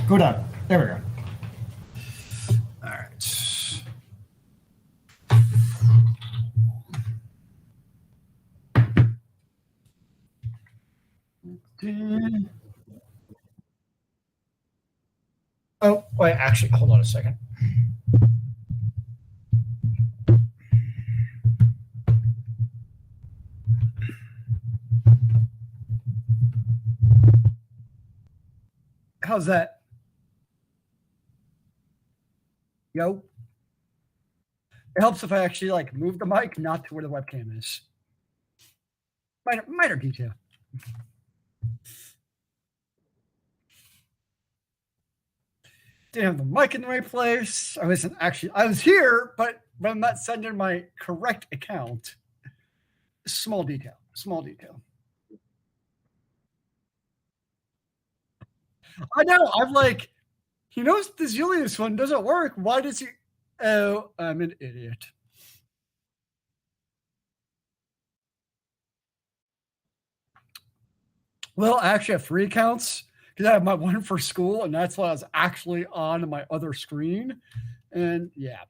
Go down. There we go. All right. Oh, wait, actually, hold on a second. How's that? Yo. It helps if I actually like move the mic, not to where the webcam is. Minor detail. Didn't have the mic in the right place. I was here, but I'm not sending my correct account. Small detail. I know. I'm like, he knows the Julius one doesn't work. Why does he? Oh, I'm an idiot. Well, I actually have 3 accounts because I have my one for school, and that's why I was actually on my other screen. And yeah.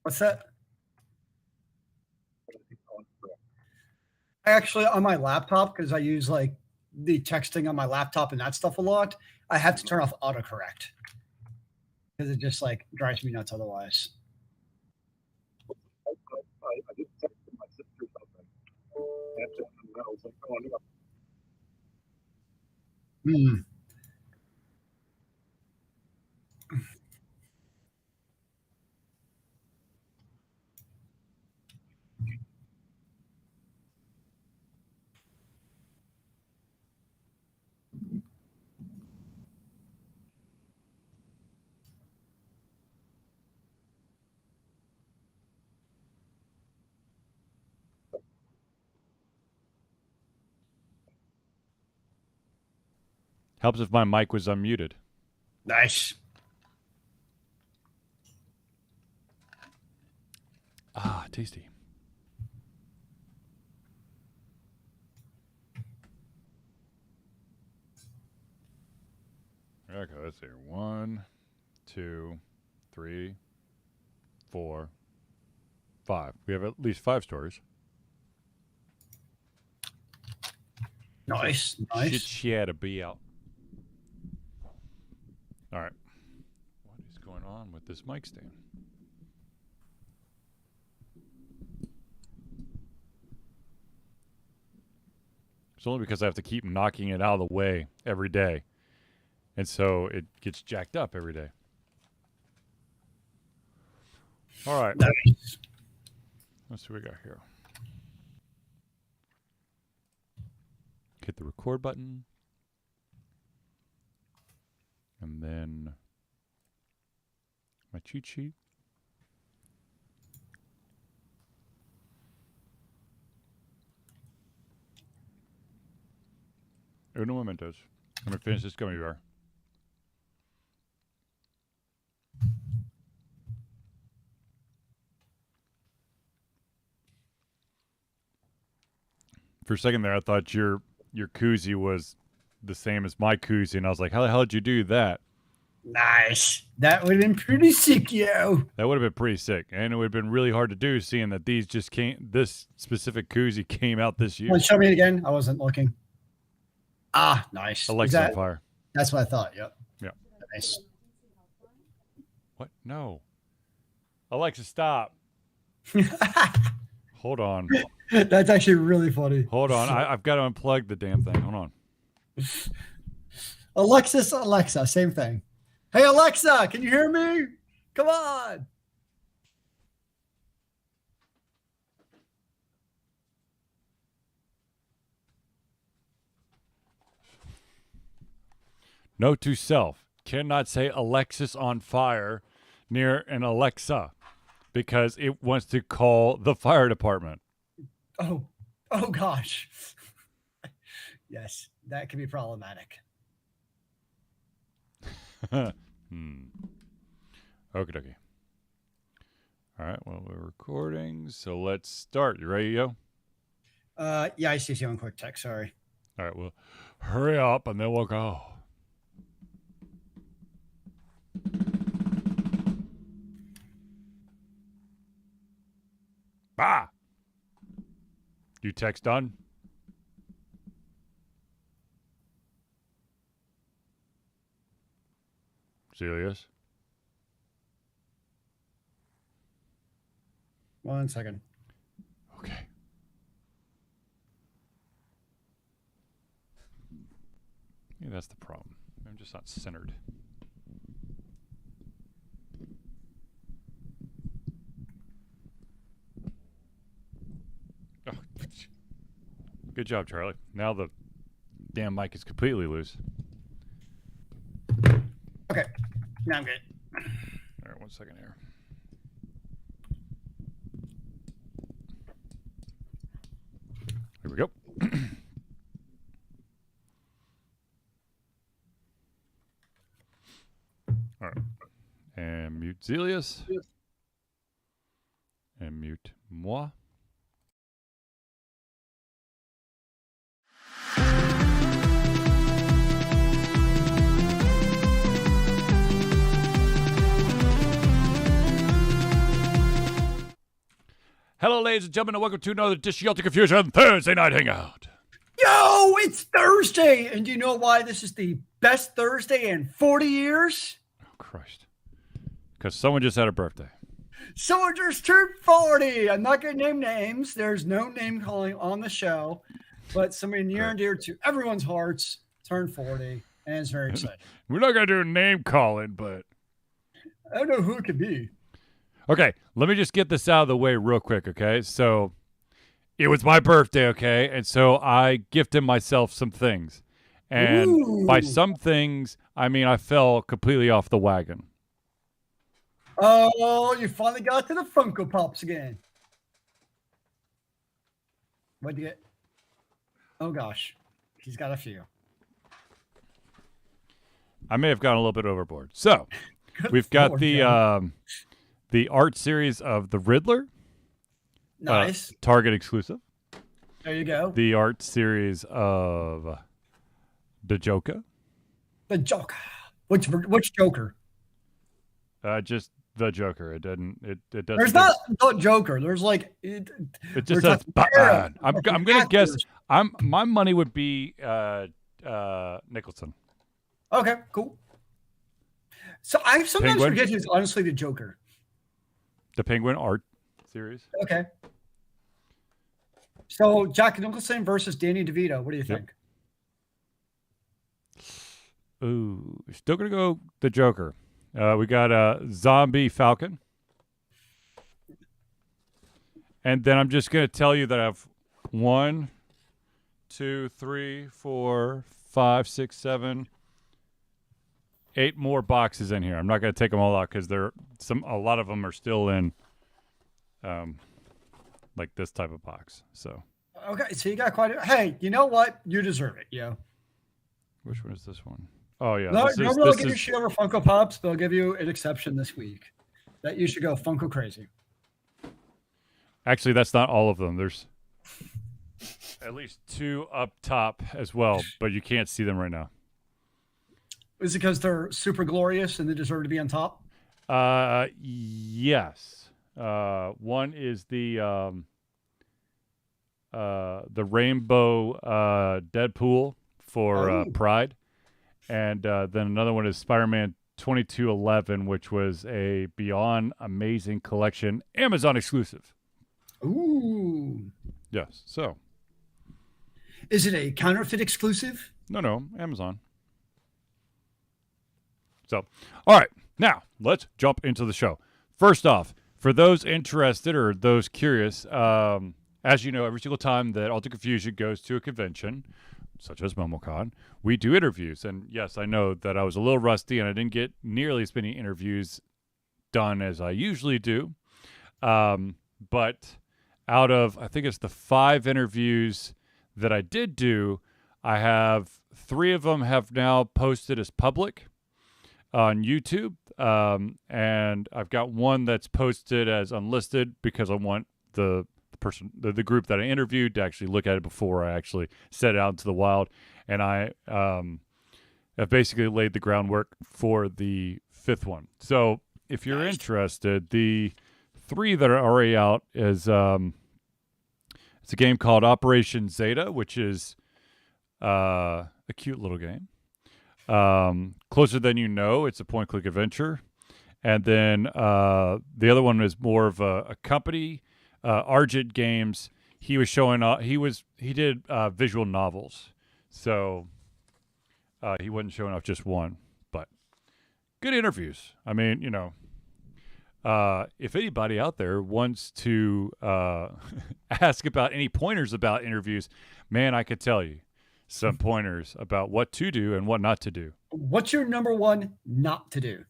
What's that? Actually, on my laptop, because I use like the texting on my laptop and that stuff a lot, I have to turn off autocorrect because it just like drives me nuts otherwise. I just texted my sister something. And I was like, oh, no. Hmm. Helps if my mic was unmuted. Nice. Ah, tasty. Okay, let's see. 1, 2, 3, 4, 5. We have at least 5 stories. Nice. Shit, to be out. All right. What is going on with this mic stand? It's only because I have to keep knocking it out of the way every day. And so it gets jacked up every day. All right. Nice. Let's see what we got here. Hit the record button. And then my cheat sheet. Uno momentos. I'm going to finish this gummy bear. For a second there, I thought your koozie was the same as my koozie, and I was like, how the hell did you do that? Nice. That would have been pretty sick, yo. That would have been pretty sick, and it would have been really hard to do, seeing that these just came. This specific koozie came out this year. Want to show me it again? I wasn't looking. Ah, nice. Alexa's on fire. That's what I thought. Yep. Yeah. Nice. What? No. Alexa, stop. Hold on. That's actually really funny. Hold on. I've got to unplug the damn thing. Hold on. Alexa, same thing. Hey, Alexa, can you hear me? Come on. Note to self, cannot say Alexis on fire near an Alexa because it wants to call the fire department. Oh gosh. Yes, that can be problematic. Okie dokie. All right, well, we're recording, so let's start. You ready, yo? Yeah, I see you on quick text. Sorry. All right, well, hurry up and then we'll go. Bah! You text done? Serious? 1 second. Okay. Yeah, that's the problem. I'm just not centered. Oh. Good job, Charlie. Now the damn mic is completely loose. Okay. Now I'm good. All right, 1 second here. Here we go. All right. And mute Zelius. And mute moi. Hello, ladies and gentlemen, and welcome to another edition of the Confusion Thursday Night Hangout. Yo, it's Thursday. And do you know why this is the best Thursday in 40 years? Oh, Christ. Because someone just had a birthday. Someone just turned 40. I'm not going to name names. There's no name calling on the show. But somebody near and dear to everyone's hearts turned 40. And it's very exciting. We're not going to do a name calling, but... I don't know who it could be. Okay, let me just get this out of the way real quick, okay? So, it was my birthday, okay? And so I gifted myself some things. And by some things, I mean I fell completely off the wagon. Oh, you finally got to the Funko Pops again. What'd you get? Oh, gosh. He's got a few. I may have gone a little bit overboard. So, we've got the art series of The Riddler. Nice. Target exclusive. There you go. The art series of The Joker. The Joker. Which Joker? Just The Joker. It doesn't. It doesn't. There's not the Joker. There's like it just says Batman. I'm gonna guess. My money would be Nicholson. Okay, cool. So I sometimes Penguin? forget he's honestly the Joker. The Penguin art series. Okay. So Jack Nicholson versus Danny DeVito. What do you think? Ooh, still gonna go the Joker. We got a zombie Falcon, and then I'm just gonna tell you that I have 1, 2, 3, 4, 5, 6, 7, 8 more boxes in here. I'm not gonna take them all out because a lot of them are still in, like this type of box. So. Okay, so you got quite a... Hey, you know what? You deserve it, yo. Which one is this one? Oh, yeah. No, normally they'll give you shit over Funko Pops. They'll give you an exception this week that you should go Funko crazy. Actually, that's not all of them. There's at least 2 up top as well, but you can't see them right now. Is it because they're super glorious and they deserve to be on top? Yes. One is the rainbow Deadpool for Pride, and then another one is Spider-Man 2211, which was a Beyond Amazing Collection Amazon exclusive. Ooh. Yes. So, Is it a counterfeit exclusive? no, Amazon. So, all right, now let's jump into the show. First off, for those interested or those curious, as you know, every single time that Alter Confusion goes to a convention, such as MomoCon, we do interviews. And yes, I know that I was a little rusty and I didn't get nearly as many interviews done as I usually do. But out of, I think it's the 5 interviews that I did do, I have 3 of them have now posted as public on YouTube. And I've got one that's posted as unlisted because I want the person, the group that I interviewed to actually look at it before I actually set it out into the wild. And I have basically laid the groundwork for the 5th one. So if you're interested, the 3 that are already out is it's a game called Operation Zeta, which is a cute little game. Closer Than You Know, it's a point-click adventure. And then the other one is more of a company, Argent Games. He was showing he did visual novels, so he wasn't showing off just one, but good interviews. I mean, if anybody out there wants to ask about any pointers about interviews, man, I could tell you some pointers about what to do and what not to do. What's your number one not to do?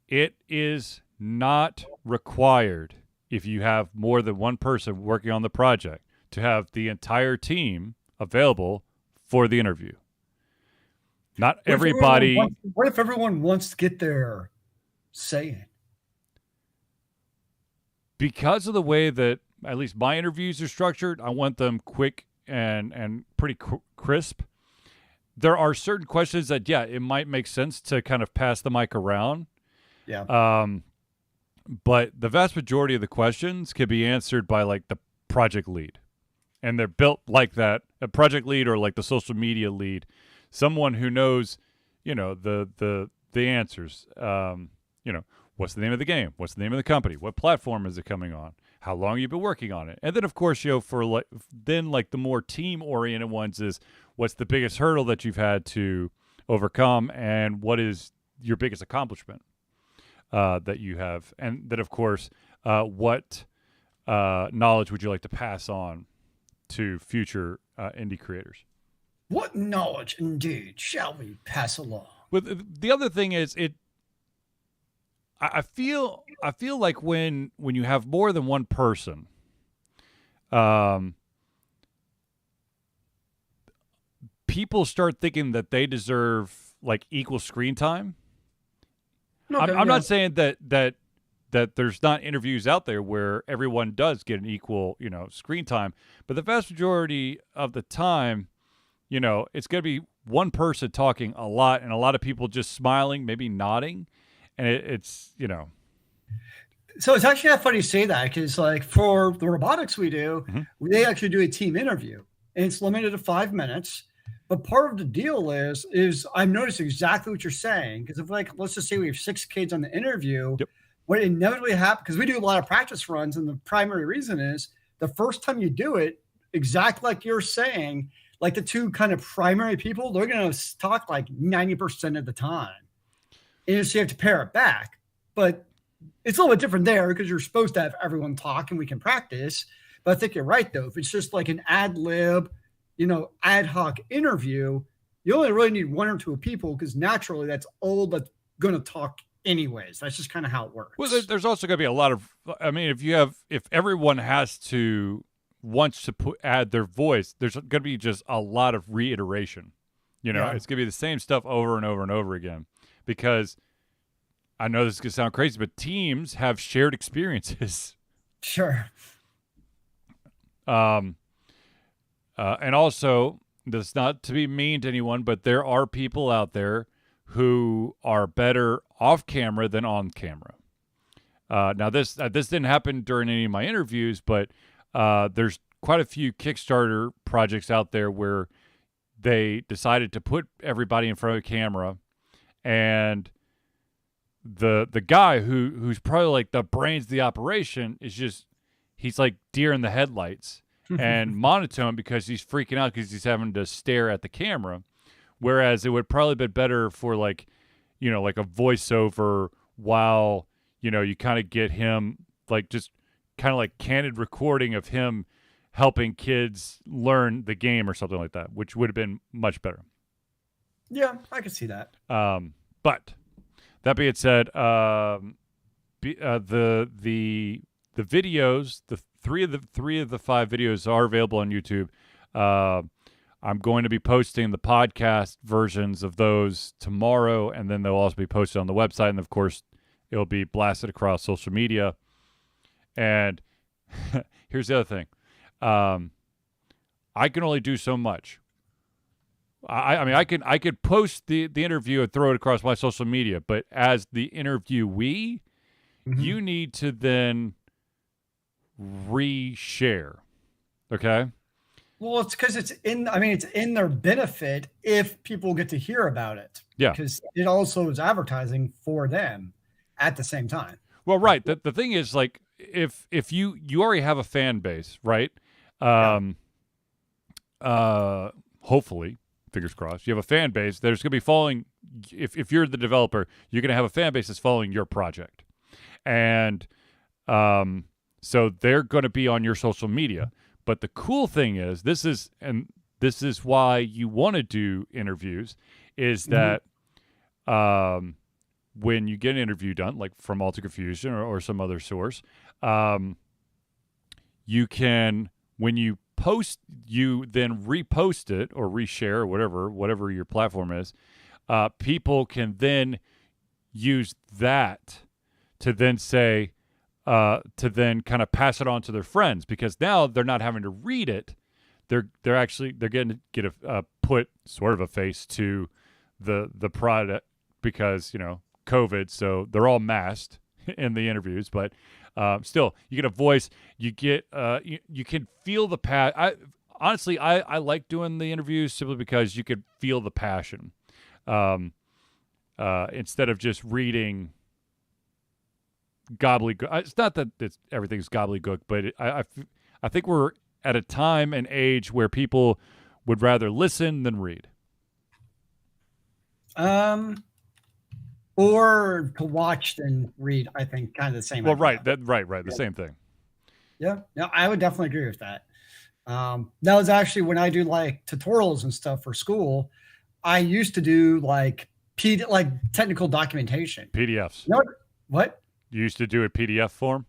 It is not required, if you have more than one person working on the project, to have the entire team available for the interview. Not everybody. What if everyone wants to get their say in? Because of the way that at least my interviews are structured, I want them quick and pretty crisp. There are certain questions that, yeah, it might make sense to kind of pass the mic around. Yeah. But the vast majority of the questions can be answered by like the project lead. And they're built like that, a project lead or like the social media lead, someone who knows, the answers. What's the name of the game? What's the name of the company? What platform is it coming on? How long you've been working on it? And then, of course, for the more team-oriented ones is what's the biggest hurdle that you've had to overcome, and what is your biggest accomplishment that you have? And then, of course, what knowledge would you like to pass on to future indie creators? What knowledge, indeed, shall we pass along? Well, the other thing is I feel like when you have more than one person, people start thinking that they deserve like equal screen time. Okay, I'm not saying that there's not interviews out there where everyone does get an equal, screen time, but the vast majority of the time, it's going to be one person talking a lot and a lot of people just smiling, maybe nodding. And it's. So it's actually not funny you say that, because like for the robotics we do, they actually do a team interview and it's limited to 5 minutes. But part of the deal is I've noticed exactly what you're saying. Because if let's just say we have 6 kids on the interview, yep. What inevitably happens, because we do a lot of practice runs, and the primary reason is the first time you do it, exactly like you're saying, like the 2 kind of primary people, they're going to talk like 90% of the time. And so you have to pare it back. But it's a little bit different there because you're supposed to have everyone talk and we can practice. But I think you're right, though. If it's just like an ad lib, ad hoc interview, you only really need 1 or 2 people because naturally that's all that's going to talk anyways. That's just kind of how it works. Well, there's also going to be a lot of, if everyone wants to add their voice, there's going to be just a lot of reiteration. It's going to be the same stuff over and over and over again. Because I know this is going to sound crazy, but teams have shared experiences. Sure. And also, that's not to be mean to anyone, but there are people out there who are better off camera than on camera. Now, this didn't happen during any of my interviews, but there's quite a few Kickstarter projects out there where they decided to put everybody in front of a camera. And the guy who's probably like the brains of the operation is just he's like deer in the headlights and monotone because he's freaking out because he's having to stare at the camera. Whereas it would probably be better for like, you know, like a voiceover while, you know, you kind of get him like just kind of like candid recording of him helping kids learn the game or something like that, which would have been much better. Yeah, I can see that. But that being said, the videos, the three of the 5 videos are available on YouTube. I'm going to be posting the podcast versions of those tomorrow, and then they'll also be posted on the website, and of course, it'll be blasted across social media. And here's the other thing. I can only do so much. I mean, I could post the interview and throw it across my social media, but as the interviewee, you need to then reshare. Okay? Well, it's because it's in their benefit if people get to hear about it. Yeah. Because it also is advertising for them at the same time. Well, right. The thing is, like, if you already have a fan base, right? Hopefully, fingers crossed, you have a fan base there's going to be following. If you're the developer, you're going to have a fan base that's following your project, and so they're going to be on your social media. But the cool thing is, this is why you want to do interviews, is that when you get an interview done, like from Alter Confusion or some other source, you can, when you post, you then repost it or reshare or whatever your platform is. People can then use that to then say, to then kind of pass it on to their friends, because now they're not having to read it. They're getting to get put sort of a face to the product, because, you know, COVID, so they're all masked in the interviews, but still, you get a voice. You get you can feel the honestly, I like doing the interviews simply because you could feel the passion, instead of just reading gobbledygook. It's not that everything's gobbledygook, but I think we're at a time and age where people would rather listen than read. Or to watch than read, I think, kind of the same. Well, right, the same thing. Yeah, no, I would definitely agree with that. That was actually when I do like tutorials and stuff for school. I used to do like technical documentation. PDFs. You know what? You used to do a PDF form?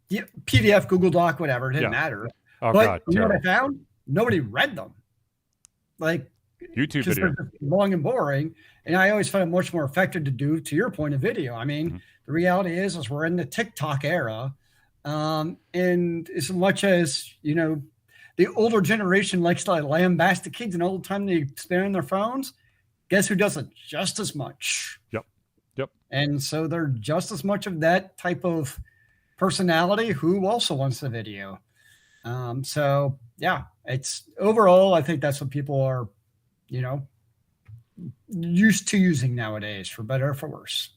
Yeah, PDF, Google Doc, whatever. It didn't matter. Oh, but God, you know what I found? Nobody read them. Like, YouTube video. They're long and boring. And I always find it much more effective to do, to your point, of video. I mean, the reality is we're in the TikTok era. And as much as, you know, the older generation likes to lambaste the kids and all the time they spend on their phones, guess who does it just as much? Yep. And so they're just as much of that type of personality who also wants the video. So yeah, it's overall, I think that's what people are, you know, used to using nowadays, for better or for worse.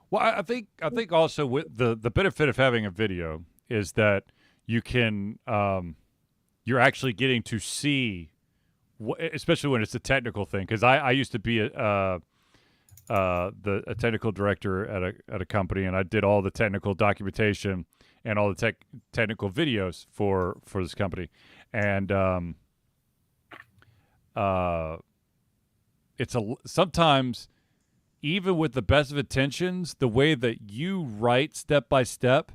Well, I think also with the benefit of having a video is that you can, you're actually getting to see, especially when it's a technical thing. Because I used to be a technical director at a company, and I did all the technical documentation and all the technical videos for this company, and sometimes, even with the best of intentions, the way that you write step by step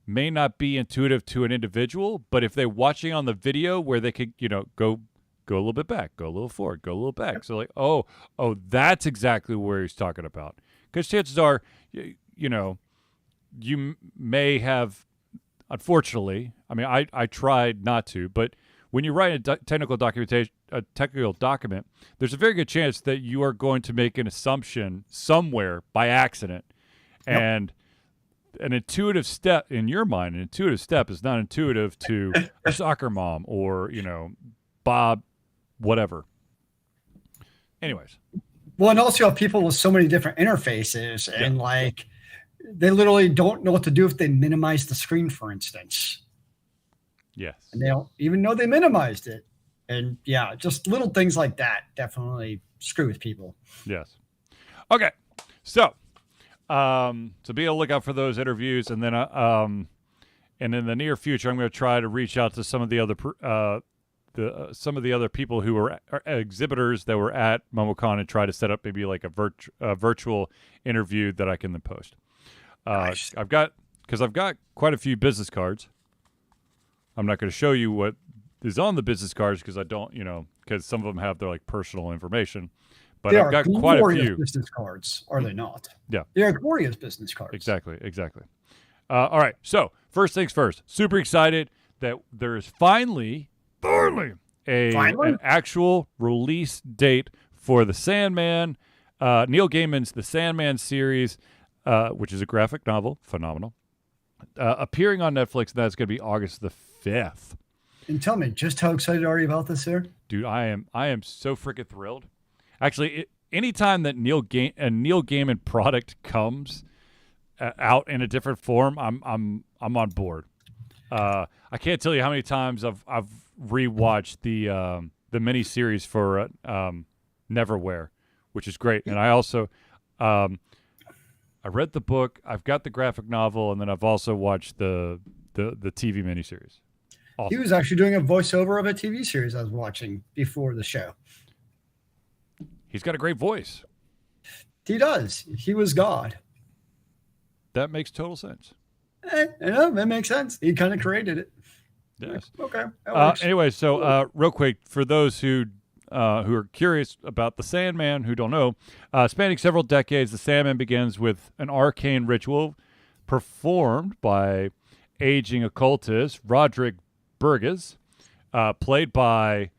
may not be intuitive to an individual, but if they're watching on the video where they could, you know, go a little bit back, go a little forward, go a little back. So like, oh, that's exactly where he's talking about. Because chances are, you know, you may have, unfortunately, I mean, I tried not to, but when you write a technical document, there's a very good chance that you are going to make an assumption somewhere by accident. Yep. And an intuitive step in your mind, an intuitive step is not intuitive to a soccer mom or, you know, Bob, whatever. Anyways. Well, and also you have people with so many different interfaces, and like they literally don't know what to do if they minimize the screen, for instance. Yes. And they don't even know they minimized it. And yeah, just little things like that definitely screw with people. Yes. Okay. So, be on the lookout for those interviews, and then and in the near future, I'm going to try to reach out to some of the other some of the other people who were exhibitors that were at MomoCon and try to set up maybe like a virtual interview that I can then post. Nice. I've got quite a few business cards. I'm not going to show you what is on the business cards because I don't, because some of them have their like personal information. But I've got quite a few business cards, are they not? Yeah, they are glorious business cards. Exactly. All right. So first things first. Super excited that there is finally an actual release date for the Sandman, Neil Gaiman's The Sandman series, which is a graphic novel, phenomenal, appearing on Netflix. And that's going to be August the 5th. And tell me, just how excited are you about this here? Dude, I am so freaking thrilled. Actually, anytime that Neil Gaiman product comes out in a different form, I'm on board. I can't tell you how many times I've rewatched the mini series for Neverwhere, which is great. And I also I read the book, I've got the graphic novel, and then I've also watched the TV miniseries. Awesome. He was actually doing a voiceover of a TV series I was watching before the show. He's got a great voice. He does. He was God. That makes total sense. That makes sense. He kind of created it. Yes. Okay. Anyway, so real quick, for those who are curious about the Sandman, who don't know, spanning several decades, the Sandman begins with an arcane ritual performed by aging occultist Roderick Burgess, played by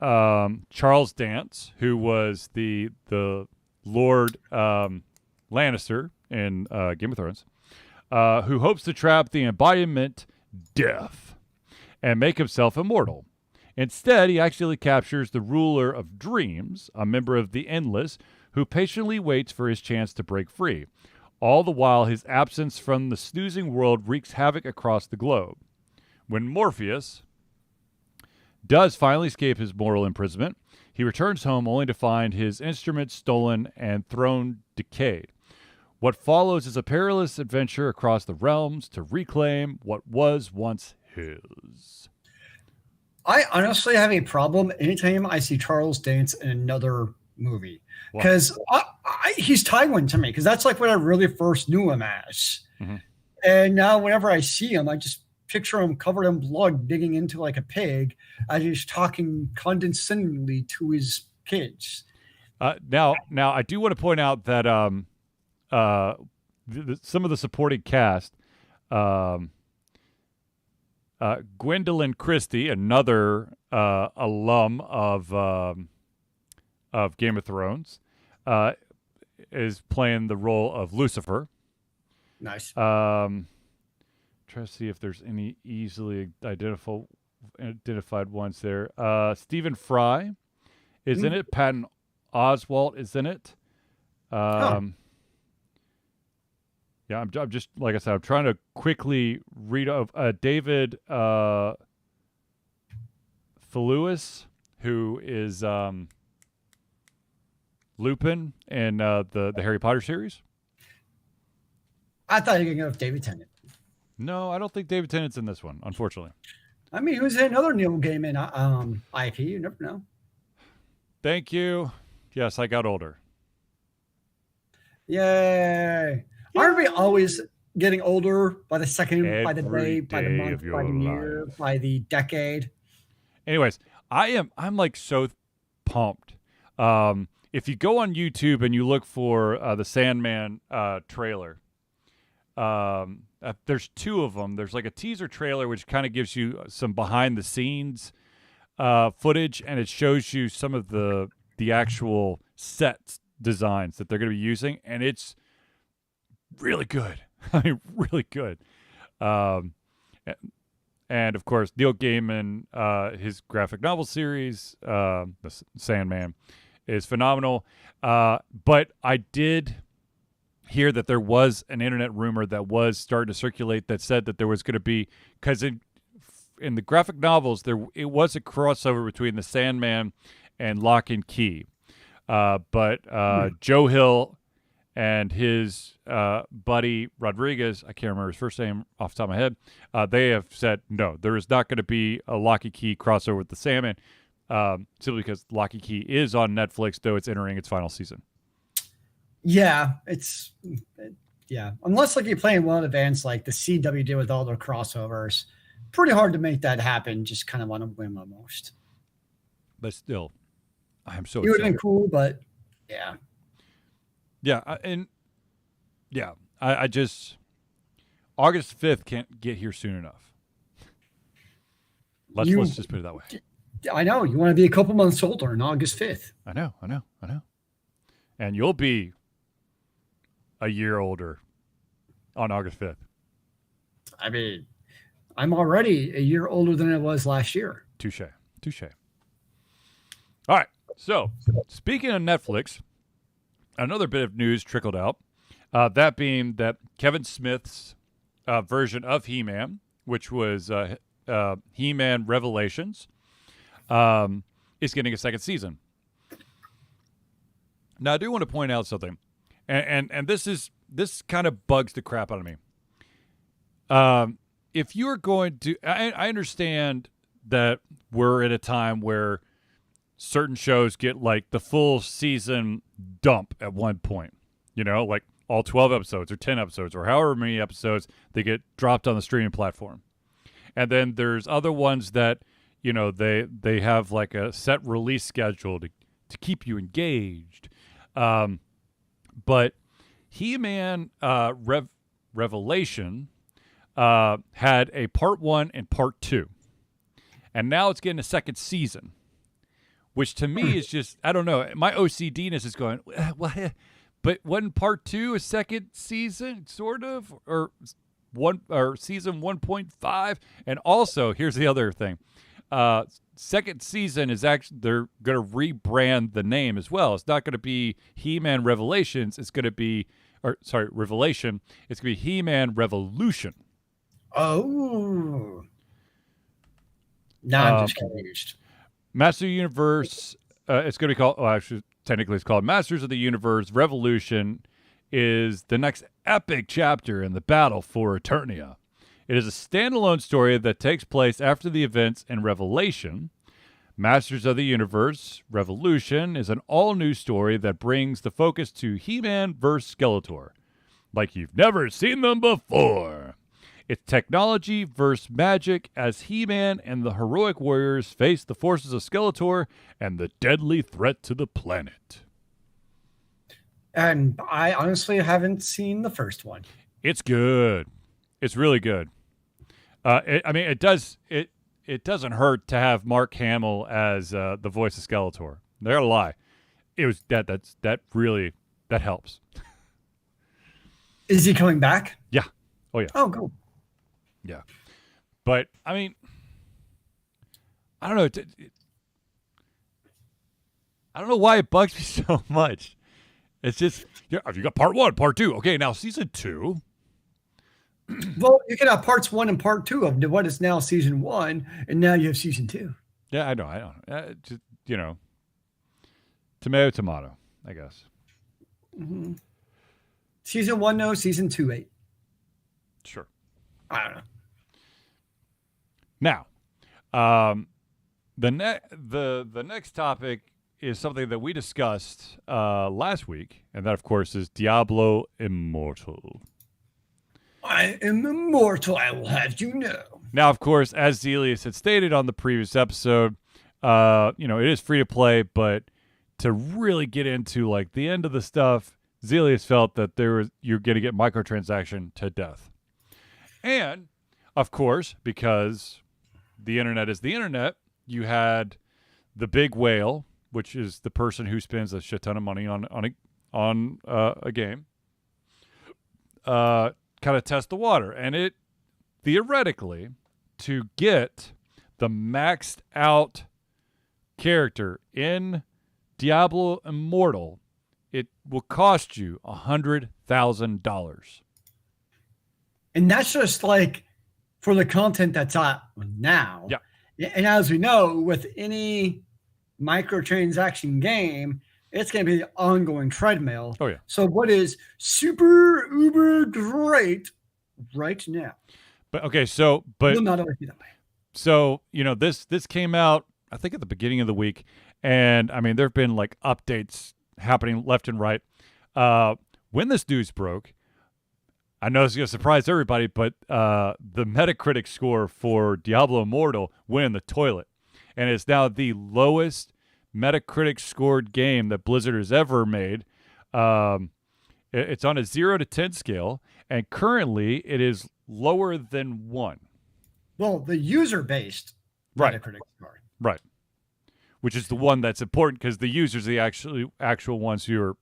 Charles Dance, who was the Lord Lannister in Game of Thrones, who hopes to trap the embodiment Death and make himself immortal. Instead, he actually captures the ruler of dreams, a member of the Endless, who patiently waits for his chance to break free. All the while, his absence from the snoozing world wreaks havoc across the globe. When Morpheus does finally escape his mortal imprisonment, he returns home only to find his instruments stolen and throne decayed. What follows is a perilous adventure across the realms to reclaim what was once his. I honestly have a problem anytime I see Charles Dance in another movie because he's Tywin to me, because that's like what I really first knew him as. Mm-hmm. And now whenever I see him, I just picture him covered in blood digging into like a pig as he's talking condescendingly to his kids. Now I do want to point out that some of the supporting cast, Gwendolyn Christie, another alum of Game of Thrones, is playing the role of Lucifer. Nice. Trying to see if there's any easily identified ones there. Stephen Fry is in it. Patton Oswalt is in it. Yeah, I'm just, like I said, I'm trying to quickly read of David Thewlis, who is Lupin in the Harry Potter series. I thought you were going to go with David Tennant. No, I don't think David Tennant's in this one, unfortunately. I mean, who's in another Neil Gaiman IP? You never know. Thank you. Yes, I got older. Yay. Aren't we always getting older by the second, by the day, by the month, by the year, by the decade? Anyways, I'm like so pumped. If you go on YouTube and you look for the Sandman trailer, there's two of them. There's like a teaser trailer which kind of gives you some behind the scenes footage, and it shows you some of the actual set designs that they're going to be using, and it's really good. I mean, really good. And of course, Neil Gaiman, his graphic novel series, The Sandman, is phenomenal. But I did hear that there was an internet rumor that was starting to circulate that said that there was going to be, because in in the graphic novels, it was a crossover between the Sandman and Lock and Key. But Joe Hill and his buddy Rodriguez, I can't remember his first name off the top of my head, they have said, no, there is not going to be a Lock and Key crossover with the Sandman, simply because Lock and Key is on Netflix, though it's entering its final season. Yeah, unless like you're playing one of the events like the CW did with all their crossovers, pretty hard to make that happen, just kind of on a whim almost. But still, I'm so it would have been cool, but yeah. Yeah, I just August 5th can't get here soon enough. Let's just put it that way. I know you want to be a couple months older on August 5th. I know, and you'll be a year older on August 5th. I mean, I'm already a year older than I was last year. Touche. All right. So, speaking of Netflix, another bit of news trickled out. That being that Kevin Smith's version of He-Man, which was He-Man Revelations, is getting a second season. Now, I do want to point out something, and this kind of bugs the crap out of me. If you're going to, I understand that we're at a time where certain shows get like the full season dump at one point, like all 12 episodes or 10 episodes or however many episodes they get dropped on the streaming platform. And then there's other ones that, they have like a set release schedule to keep you engaged. But He-Man Revelation had a part 1 and part 2. And now it's getting a second season, which to me is just, I don't know. My OCD-ness is going, what? But wasn't part 2 a second season, sort of? Or season 1.5? And also, here's the other thing. Second season is actually, they're going to rebrand the name as well. It's not going to be He-Man Revelations. It's going to be, Revelation. It's going to be He-Man Revolution. Oh. Now I'm just confused. Master Universe, it's going to be called, actually, technically it's called Masters of the Universe. Revolution is the next epic chapter in the battle for Eternia. It is a standalone story that takes place after the events in Revelation. Masters of the Universe, Revolution, is an all-new story that brings the focus to He-Man vs. Skeletor, like you've never seen them before. It's technology versus magic as He-Man and the heroic warriors face the forces of Skeletor and the deadly threat to the planet. And I honestly haven't seen the first one. It's good. It's really good. It doesn't hurt to have Mark Hamill as the voice of Skeletor. They're gonna lie. It was that really helps. Is he coming back? Yeah. Oh yeah. Oh, cool. Yeah. But I mean, I don't know. I don't know why it bugs me so much. It's just, you got part 1, part 2. Okay, now season 2. Well, you can have parts 1 and part 2 of what is now season 1, and now you have season 2. Yeah, I know. Just, tomato, I guess. Mm-hmm. Season 1, no. Season 2, 8. Sure. I don't know. Now, the next topic is something that we discussed last week, and that, of course, is Diablo Immortal. I am immortal, I will have you know. Now, of course, as Zelius had stated on the previous episode, it is free to play, but to really get into like the end of the stuff, Zelius felt that you're going to get microtransaction to death. And, of course, because the internet is the internet, you had the big whale, which is the person who spends a shit ton of money on a game, kind of test the water. And it, theoretically, to get the maxed out character in Diablo Immortal, it will cost you $100,000. And that's just like for the content that's out now. Yeah. And as we know, with any microtransaction game, it's going to be the ongoing treadmill. Oh, yeah. So what is super uber great right now But okay, so will not always be that way. So, this came out, I think, at the beginning of the week. And I mean, there have been like updates happening left and right. When this news broke, I know it's going to surprise everybody, but the Metacritic score for Diablo Immortal went in the toilet. And it's now the lowest Metacritic scored game that Blizzard has ever made. It's on a 0 to 10 scale, and currently it is lower than 1. Well, the user-based Metacritic score. Right. Which is the one that's important because the users are the actual ones who are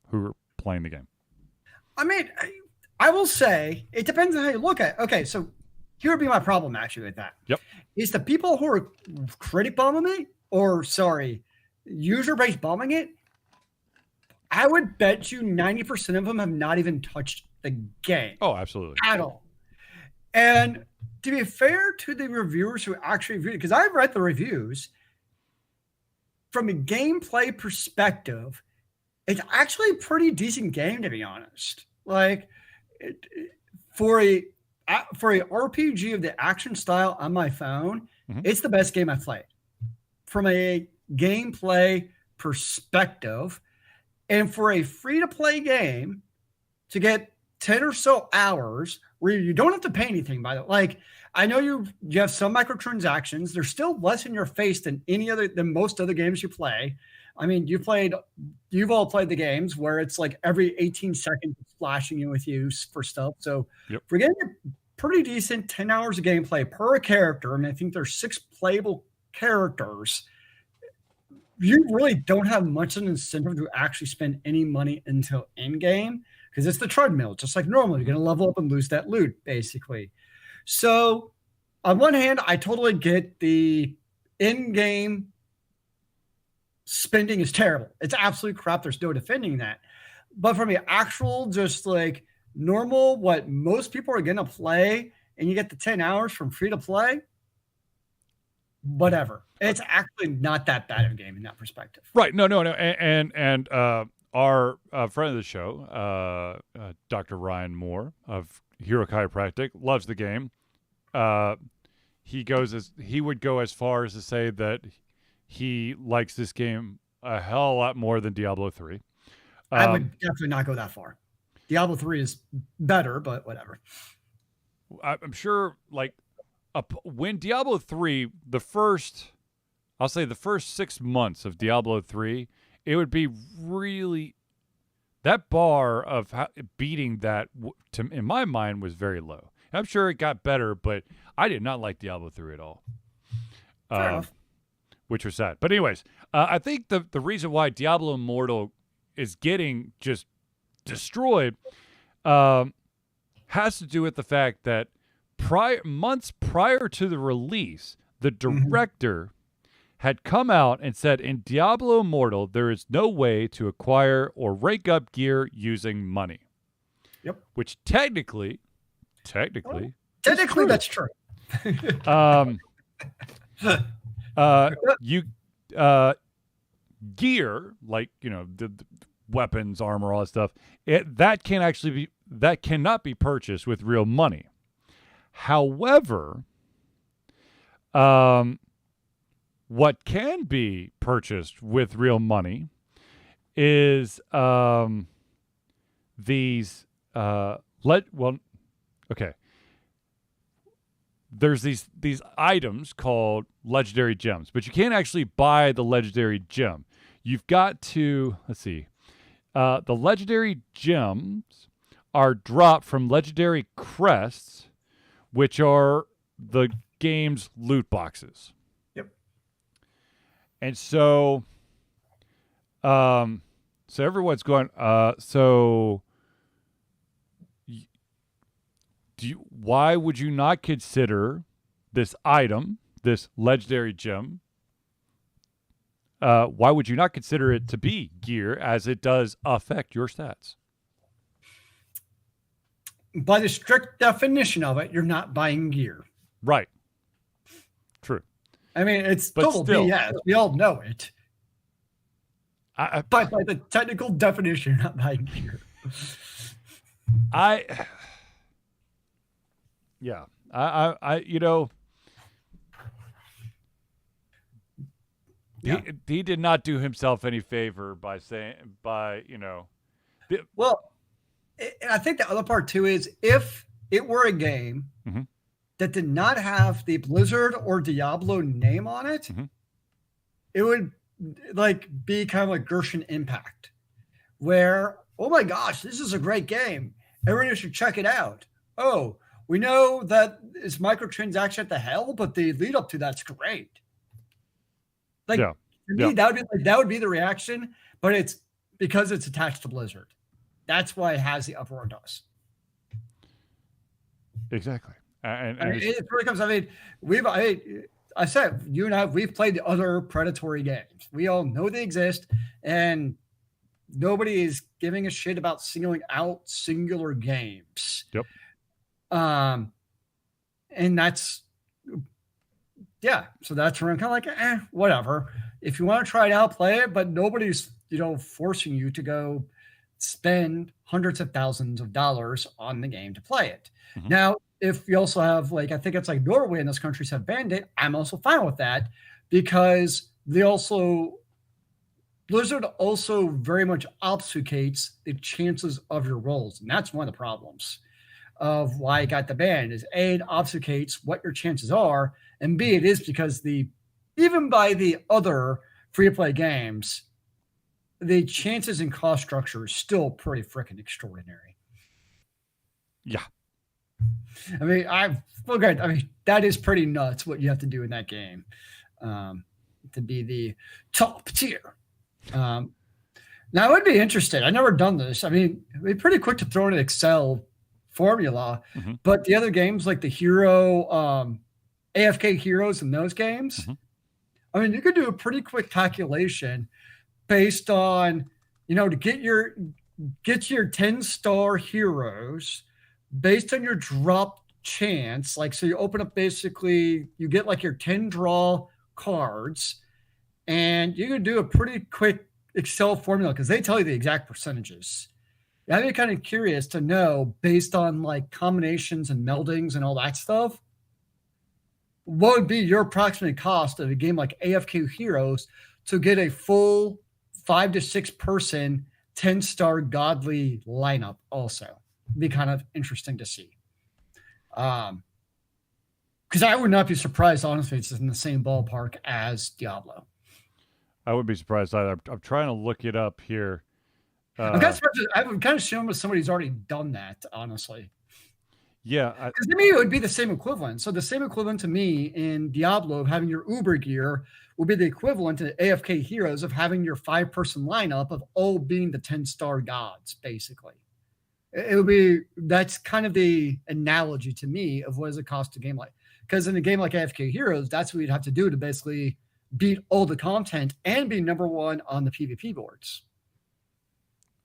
playing the game. I mean, I will say it depends on how you look at it. Okay, so here would be my problem actually with that. Yep. Is the people who are critic bombing it, or sorry, user-based bombing it, I would bet you 90% of them have not even touched the game. Oh, absolutely. At all. And to be fair to the reviewers who actually reviewed it, because I've read the reviews, from a gameplay perspective, it's actually a pretty decent game, to be honest. Like, for a RPG of the action style on my phone, it's the best game I've played. From a gameplay perspective, and for a free-to-play game to get 10 or so hours where you don't have to pay anything, by the way. Like, I know you have some microtransactions. They're still less in your face than most other games you play. I mean, you've all played the games where it's like every 18 seconds it's flashing you with use for stuff. So We're getting a pretty decent 10 hours of gameplay per character. And I think there's 6 playable characters. You really don't have much of an incentive to actually spend any money until in-game because it's the treadmill, just like normal. You're going to level up and lose that loot, basically. So on one hand, I totally get the in-game spending is terrible. It's absolute crap. There's no defending that. But from the actual, just like normal, what most people are going to play, and you get the 10 hours from free to play, whatever. It's actually not that bad of a game in that perspective. Right. No. And our friend of the show, Dr. Ryan Moore of Hero Chiropractic, loves the game. He would go as far as to say that he likes this game a hell of a lot more than Diablo 3. I would definitely not go that far. Diablo 3 is better, but whatever. I'm sure, like, when Diablo 3, I'll say the first 6 months of Diablo 3, it would be really, that bar of beating that, in my mind, was very low. I'm sure it got better, but I did not like Diablo 3 at all. Fair enough. Which was sad. But anyways, I think the reason why Diablo Immortal is getting just destroyed has to do with the fact that months prior to the release, the director had come out and said, in Diablo Immortal, there is no way to acquire or rank up gear using money. Yep. Which technically that's true. Gear, like, the weapons, armor, all that stuff, that cannot be purchased with real money. However, what can be purchased with real money is these there's these items called legendary gems, but you can't actually buy the legendary gem. You've got to, the legendary gems are dropped from legendary crests, which are the game's loot boxes. Yep. And so everyone's going, why would you not consider this item, this legendary gem, why would you not consider it to be gear, as it does affect your stats? By the strict definition of it, you're not buying gear. Right. True. I mean, it's But total still. BS. We all know it. I But by the technical definition, not by here. Yeah. I you know, Yeah. he did not do himself any favor by Well, I think the other part too is if it were a game Mhm. that did not have the Blizzard or Diablo name on it, Mhm. it would like be kind of like Genshin Impact, where, oh my gosh, this is a great game. Everybody should check it out. Oh, we know that it's microtransaction at the hell, but the lead up to that's great. Like Yeah. for me, that would be the reaction, but it's because it's attached to Blizzard. That's why it has the uproar it does. Exactly. And I mean, it really comes. I mean, I said you and I, we've played the other predatory games. We all know they exist, and nobody is giving a shit about singling out singular games. Yep. And that's so that's where I'm kind of like, whatever. If you want to try it out, play it, but nobody's forcing you to go spend hundreds of thousands of dollars on the game to play it. Mhm. Now, if you also have I think it's like Norway and those countries have banned it, I'm also fine with that because Blizzard also very much obfuscates the chances of your rolls. And that's one of the problems of why it got the ban is A, it obfuscates what your chances are, and B, it is because even by the other free-to-play games, the chances and cost structure is still pretty freaking extraordinary. Yeah. I mean, that is pretty nuts what you have to do in that game to be the top tier. Now, I would be interested. I've never done this. I mean, it'd be pretty quick to throw in an Excel formula, Mhm. but the other games like the Hero, AFK Heroes and those games, Mhm. I mean, you could do a pretty quick calculation based on, to get your 10-star heroes based on your drop chance. Like, so you open up basically, you get like your 10 draw cards, and you can do a pretty quick Excel formula because they tell you the exact percentages. I'd be kind of curious to know, based on like combinations and meldings and all that stuff, what would be your approximate cost of a game like AFK Heroes to get a full 5 to 6 person 10-star godly lineup also. It'd be kind of interesting to see. Because I would not be surprised, honestly, it's in the same ballpark as Diablo. I wouldn't be surprised either. I'm trying to look it up here. I'm kind of surprised. I would kind of assume that somebody's already done that, honestly. Yeah. Because to me, it would be the same equivalent. So the same equivalent to me in Diablo of having your Uber gear would be the equivalent to AFK Heroes of having your 5-person lineup of all being the 10-star gods, basically. It would be, that's kind of the analogy to me of what does it cost to game like. Because in a game like AFK Heroes, that's what you'd have to do to basically beat all the content and be number one on the PvP boards.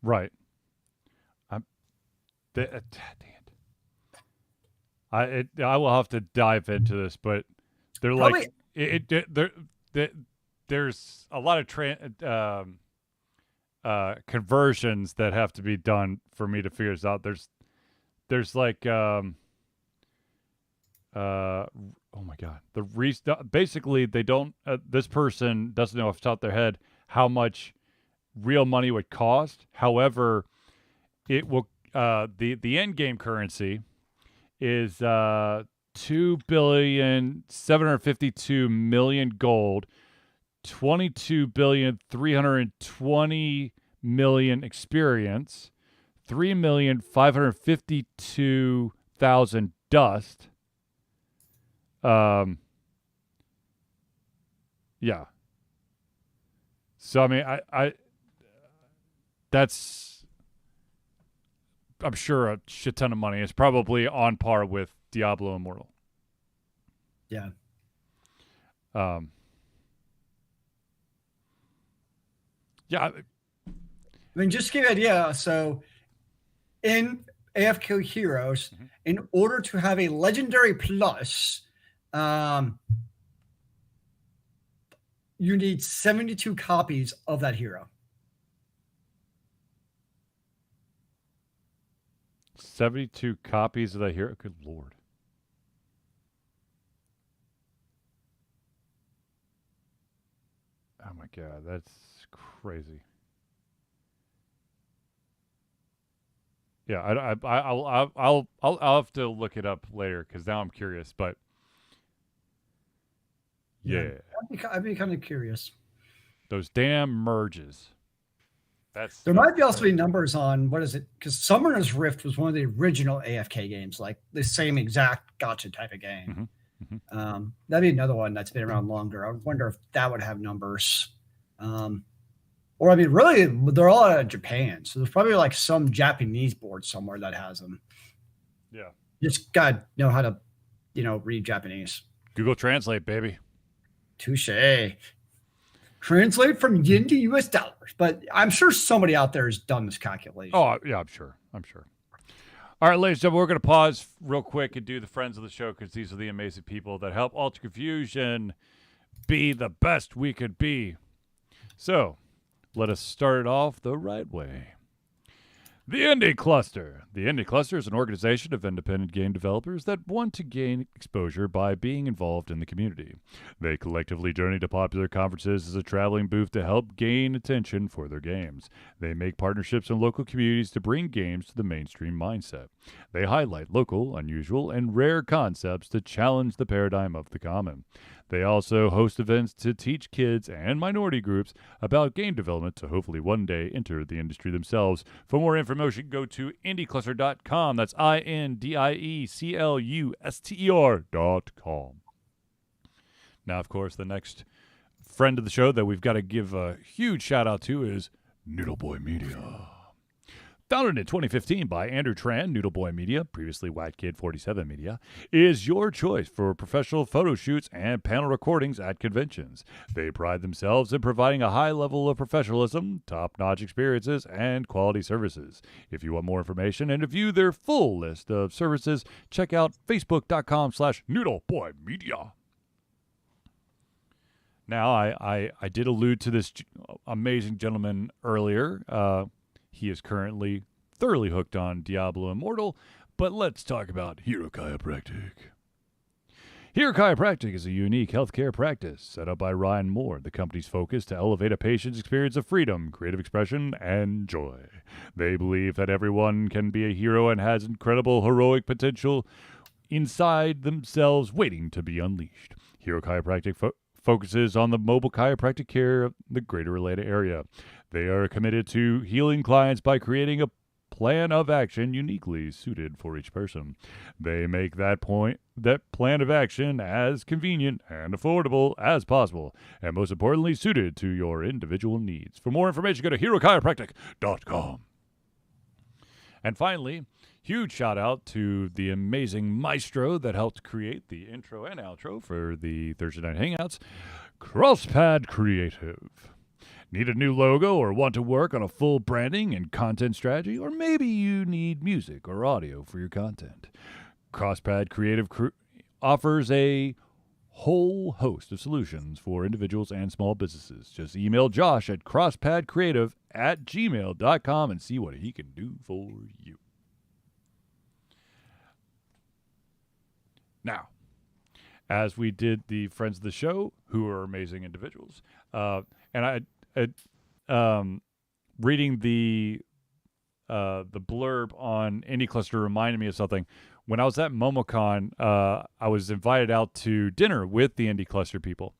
Right. Dang it. I will have to dive into this, but they're Probably, there's a lot of conversions that have to be done for me to figure this out. There's like oh my god, basically they don't this person doesn't know off the top of their head how much real money would cost. However, it will the end game currency is 2,752,000,000 gold, 22,320,000,000 experience, 3,552,000 dust. Yeah. So I mean, I that's, I'm sure, a shit ton of money. It's probably on par with Diablo Immortal. yeah. Yeah. I mean, just to give you an idea, so in AFK Heroes, in order to have a legendary plus, You need 72 copies of that hero. 72 copies of that hero? Good Lord. Oh my God, that's crazy. Yeah, I'll have to look it up later because now I'm curious. But yeah, I'd be kind of curious. those damn merges. There might be also be numbers on what is it? Because Summoner's Rift was one of the original AFK games, like the same exact gotcha type of game. That'd be another one that's been around longer. I wonder if that would have numbers. Or I mean, really, they're all out of Japan, so there's probably like some Japanese board somewhere that has them. Yeah, you just gotta know how to, read Japanese. Google Translate, baby. Touche. Translate from yen to US dollars. But I'm sure somebody out there has done this calculation. Oh, yeah, I'm sure. All right, ladies and gentlemen, we're going to pause real quick and do the friends of the show because these are the amazing people that help Ultra Confusion be the best we could be. So, let us start it off the right way. The Indie Cluster. The Indie Cluster is an organization of independent game developers that want to gain exposure by being involved in the community. They collectively journey to popular conferences as a traveling booth to help gain attention for their games. They make partnerships in local communities to bring games to the mainstream mindset. They highlight local, unusual, and rare concepts to challenge the paradigm of the common. They also host events to teach kids and minority groups about game development to hopefully one day enter the industry themselves. For more information, go to indiecluster.com. That's INDIECLUSTER.com. Now, of course, the next friend of the show that we've got to give a huge shout out to is Noodle Boy Media. Founded in 2015 by Andrew Tran, Noodle Boy Media, previously White Kid 47 Media, is your choice for professional photo shoots and panel recordings at conventions. They pride themselves in providing a high level of professionalism, top-notch experiences, and quality services. If you want more information and to view their full list of services, check out facebook.com/noodleboymedia. Now, I did allude to this amazing gentleman earlier. He is currently thoroughly hooked on Diablo Immortal, but let's talk about Hero Chiropractic. Hero Chiropractic is a unique healthcare practice set up by Ryan Moore, the company's focus to elevate a patient's experience of freedom, creative expression, and joy. They believe that everyone can be a hero and has incredible heroic potential inside themselves waiting to be unleashed. Hero Chiropractic focuses on the mobile chiropractic care of the greater Atlanta area. They are committed to healing clients by creating a plan of action uniquely suited for each person. They make that plan of action as convenient and affordable as possible, and most importantly, suited to your individual needs. For more information, go to herochiropractic.com. And finally, huge shout out to the amazing maestro that helped create the intro and outro for the Thursday Night Hangouts, Crosspad Creative. Need a new logo or want to work on a full branding and content strategy? Or maybe you need music or audio for your content. Crosspad Creative offers a whole host of solutions for individuals and small businesses. Just email Josh at crosspadcreative@gmail.com and see what he can do for you. Now, as we did the friends of the show, who are amazing individuals, and reading the blurb on Indie Cluster reminded me of something. When I was at MomoCon, I was invited out to dinner with the Indie Cluster people,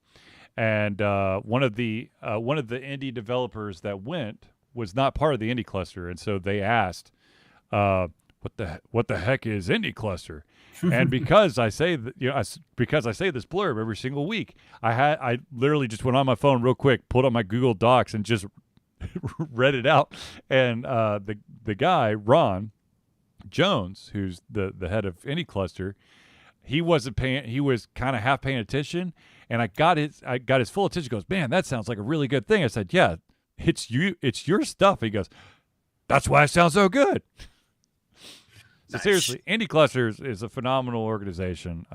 and one of the indie developers that went was not part of the Indie Cluster, and so they asked, "What the heck is Indie Cluster?" And because I say because I say this blurb every single week, I literally just went on my phone real quick, pulled up my Google Docs, and just read it out. And the guy Ron Jones, who's the head of Indie Cluster, he wasn't paying. He was kind of half paying attention, and I got his full attention. He goes, "Man, that sounds like a really good thing." I said, "Yeah, it's your stuff." He goes, "That's why it sounds so good." So nice. Seriously, Indie Cluster is a phenomenal organization.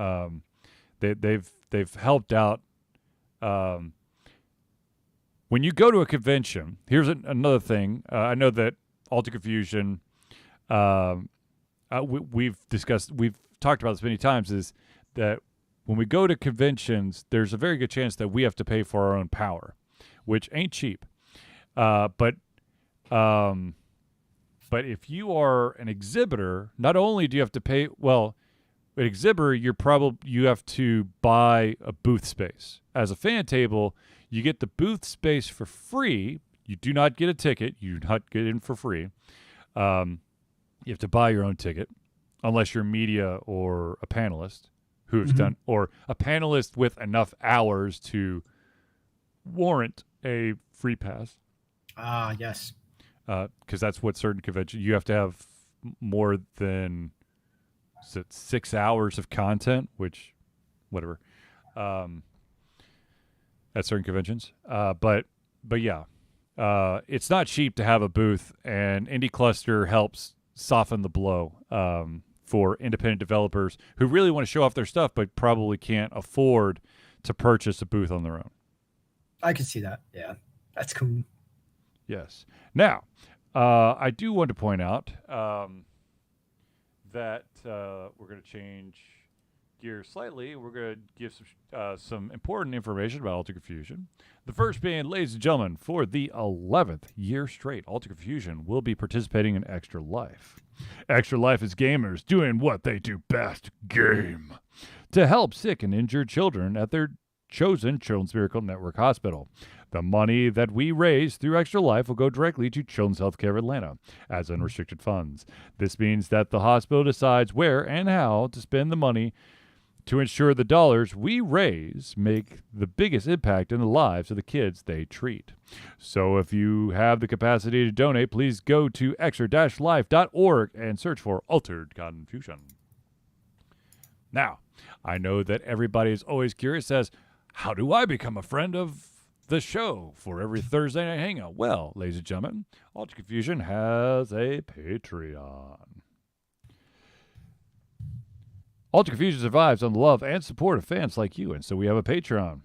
they've helped out. When you go to a convention, here's another thing. I know that Alter Confusion, we've talked about this many times, is that when we go to conventions, there's a very good chance that we have to pay for our own power, which ain't cheap. But if you are an exhibitor, not only do you have to pay, well, an exhibitor, you have to buy a booth space. As a fan table, you get the booth space for free. You do not get a ticket. You do not get in for free. You have to buy your own ticket, unless you're media or a panelist who's done, or a panelist with enough hours to warrant a free pass. Yes. Because that's what certain conventions, you have to have more than 6 hours of content, which, whatever, at certain conventions. But yeah, it's not cheap to have a booth, and Indie Cluster helps soften the blow for independent developers who really want to show off their stuff but probably can't afford to purchase a booth on their own. I can see that. Yeah, that's cool. Yes. Now, I do want to point out that we're going to change gears slightly. We're going to give some important information about Alter Confusion. The first being, ladies and gentlemen, for the 11th year straight, Alter Confusion will be participating in Extra Life. Extra Life is gamers doing what they do best, game, to help sick and injured children at their chosen Children's Miracle Network hospital. The money that we raise through Extra Life will go directly to Children's Healthcare of Atlanta as unrestricted funds. This means that the hospital decides where and how to spend the money to ensure the dollars we raise make the biggest impact in the lives of the kids they treat. So if you have the capacity to donate, please go to extra-life.org and search for Altered Confusion. Now, I know that everybody is always curious as, how do I become a friend of the show for every Thursday night hangout? Well, ladies and gentlemen, Alter Confusion has a Patreon. Alter Confusion survives on the love and support of fans like you, and so we have a Patreon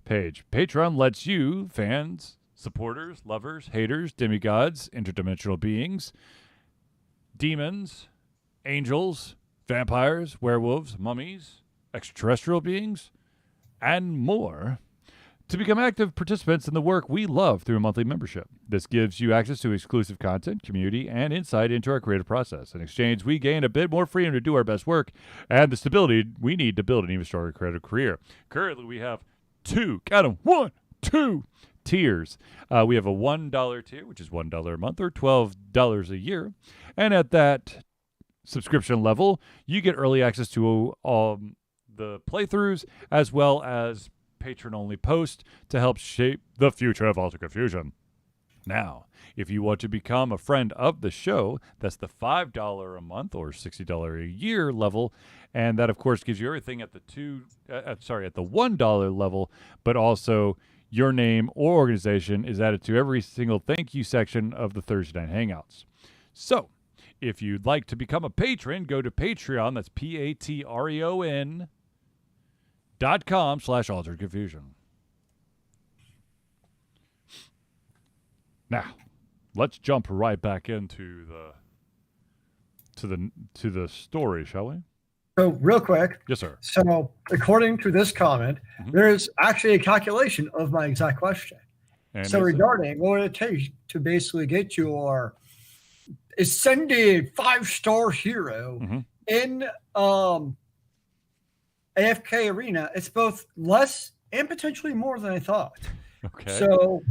page. Patreon lets you, fans, supporters, lovers, haters, demigods, interdimensional beings, demons, angels, vampires, werewolves, mummies, extraterrestrial beings, and more, to become active participants in the work we love through a monthly membership. This gives you access to exclusive content, community, and insight into our creative process. In exchange, we gain a bit more freedom to do our best work and the stability we need to build an even stronger creative career. Currently, we have two tiers. We have a $1 tier, which is $1 a month or $12 a year. And at that subscription level, you get early access to the playthroughs as well as patron-only posts to help shape the future of Alter Confusion. Now, if you want to become a friend of the show, that's the $5 a month or $60 a year level, and that of course gives you everything at the $1 level, but also your name or organization is added to every single thank you section of the Thursday Night Hangouts. So, if you'd like to become a patron, go to Patreon, that's patreon.com/Altered Confusion. Now, let's jump right back into the story, shall we? So real quick. Yes, sir. So according to this comment, there's actually a calculation of my exact question. And so regarding what would it take to basically get your ascended 5-star hero in AFK Arena, it's both less and potentially more than I thought. Okay. So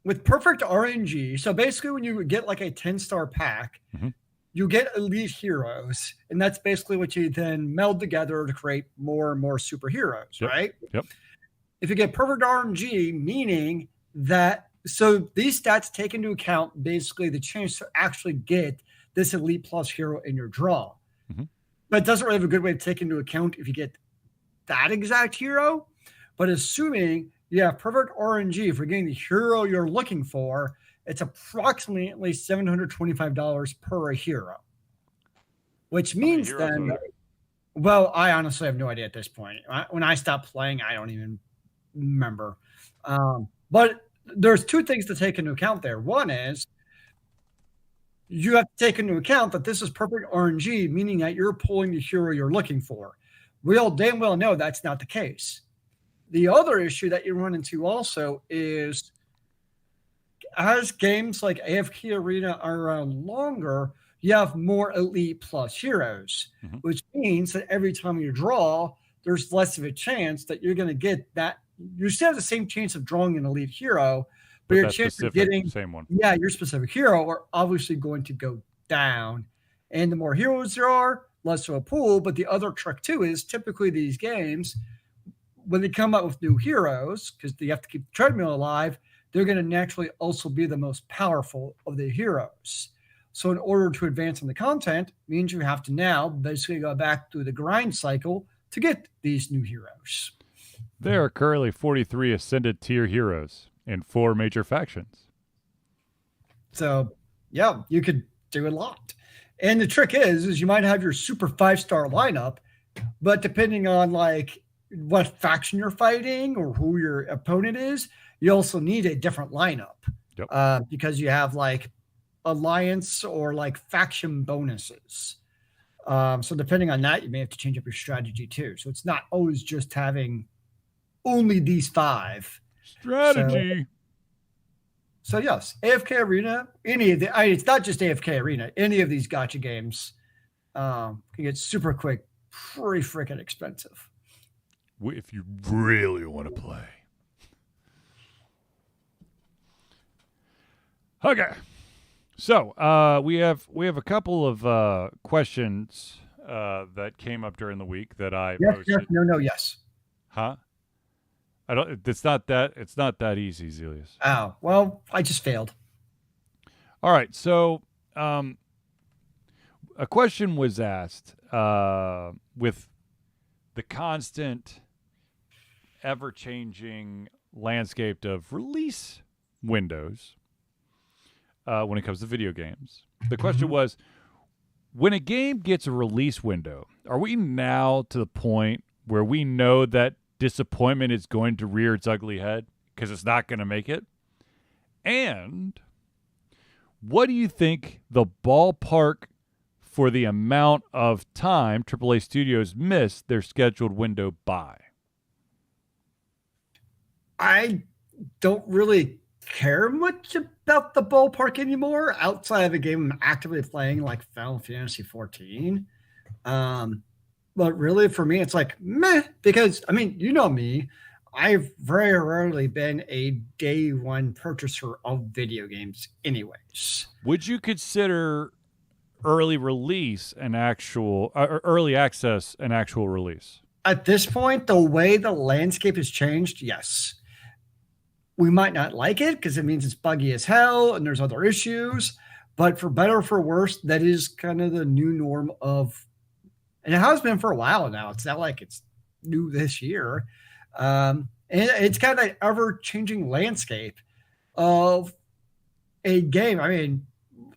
with perfect RNG, so basically when you get like a 10-star pack, you get elite heroes, and that's basically what you then meld together to create more and more superheroes, right? Yep. If you get perfect RNG, meaning that, so these stats take into account basically the chance to actually get this elite plus hero in your draw. But it doesn't really have a good way to take into account if you get that exact hero. But assuming you have perfect RNG for getting the hero you're looking for, it's approximately $725 per hero. Which means then Well, I honestly have no idea at this point. When I stopped playing, I don't even remember. But there's two things to take into account there. One is you have to take into account that this is perfect RNG, meaning that you're pulling the hero you're looking for. We all damn well know that's not the case. The other issue that you run into also is as games like AFK Arena are around longer, you have more elite plus heroes, which means that every time you draw, there's less of a chance that you're going to get that. You still have the same chance of drawing an elite hero, but your chance of getting same one. Yeah, your specific hero are obviously going to go down. And the more heroes there are, less of a pool. But the other trick too is typically these games, when they come up with new heroes, because they have to keep the treadmill alive, they're going to naturally also be the most powerful of the heroes. So in order to advance in the content means you have to now basically go back through the grind cycle to get these new heroes. There are currently 43 ascended tier heroes in 4 major factions. So yeah, you could do a lot. And the trick is you might have your super 5-star lineup, but depending on like what faction you're fighting or who your opponent is, you also need a different lineup. Yep. Because you have like alliance or like faction bonuses. So depending on that, you may have to change up your strategy too. So it's not always just having only these 5. Strategy. So yes, AFK Arena, it's not just AFK Arena, any of these gacha games can get super quick, pretty freaking expensive. If you really want to play. Okay. So we have a couple of questions that came up during the week that I posted. Yes, no, yes. Huh? I don't. It's not that easy, Zelius. Oh well, I just failed. All right. So a question was asked with the constant, ever-changing landscape of release windows. When it comes to video games, the question was, when a game gets a release window, are we now to the point where we know that disappointment is going to rear its ugly head because it's not going to make it? And what do you think the ballpark for the amount of time AAA studios miss their scheduled window by? I don't really care much about the ballpark anymore outside of a game I'm actively playing like Final Fantasy 14. But really for me, it's like meh, because I mean, you know me, I've very rarely been a day one purchaser of video games anyways. Would you consider early release an actual early access an actual release? At this point, the way the landscape has changed, yes. We might not like it because it means it's buggy as hell and there's other issues. But for better or for worse, that is kind of the new norm of, and it has been for a while now. It's not like it's new this year. And it's kind of an ever-changing landscape of a game. I mean,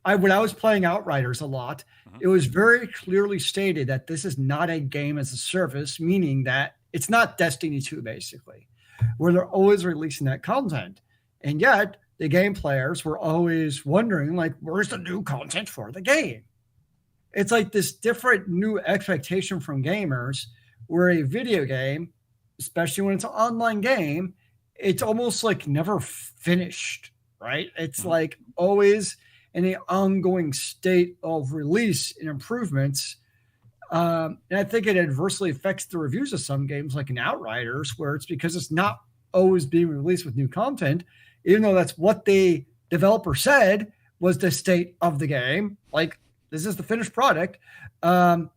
when I was playing Outriders a lot, it was very clearly stated that this is not a game as a service, meaning that it's not Destiny 2, basically, where they're always releasing that content. And yet the game players were always wondering, like, where's the new content for the game? It's like this different new expectation from gamers where a video game, especially when it's an online game, it's almost like never finished, right? It's like always in an ongoing state of release and improvements. And I think it adversely affects the reviews of some games like in Outriders, where it's because it's not always being released with new content, even though that's what the developer said was the state of the game. Like, this is the finished product.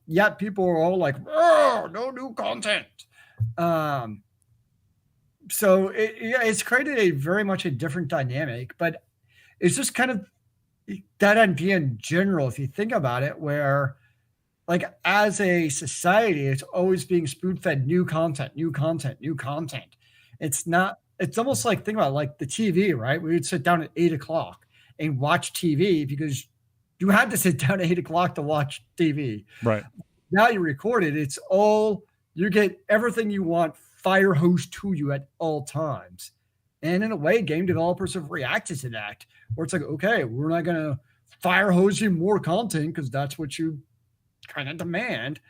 Yet people are all like, oh, no new content. So it's created a very much a different dynamic, but it's just kind of that idea in general, if you think about it, where like as a society, it's always being spoon-fed new content. It's not, it's almost like, think about it, like the TV, right? We would sit down at 8:00 and watch TV because you had to sit down at 8:00 to watch TV. Right. now you record it. It's all, you get everything you want fire hose to you at all times. And in a way, game developers have reacted to that, where it's like, okay, we're not going to fire hose you more content because that's what you kind of demand.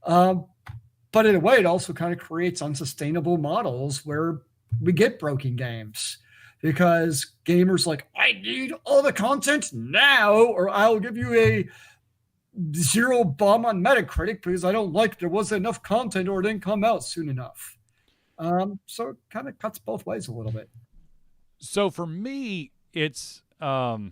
But in a way, it also kind of creates unsustainable models where we get broken games because gamers like, I need all the content now, or I'll give you a 0 bomb on Metacritic because I don't like there wasn't enough content or it didn't come out soon enough. So it kind of cuts both ways a little bit. So for me, it's Zelius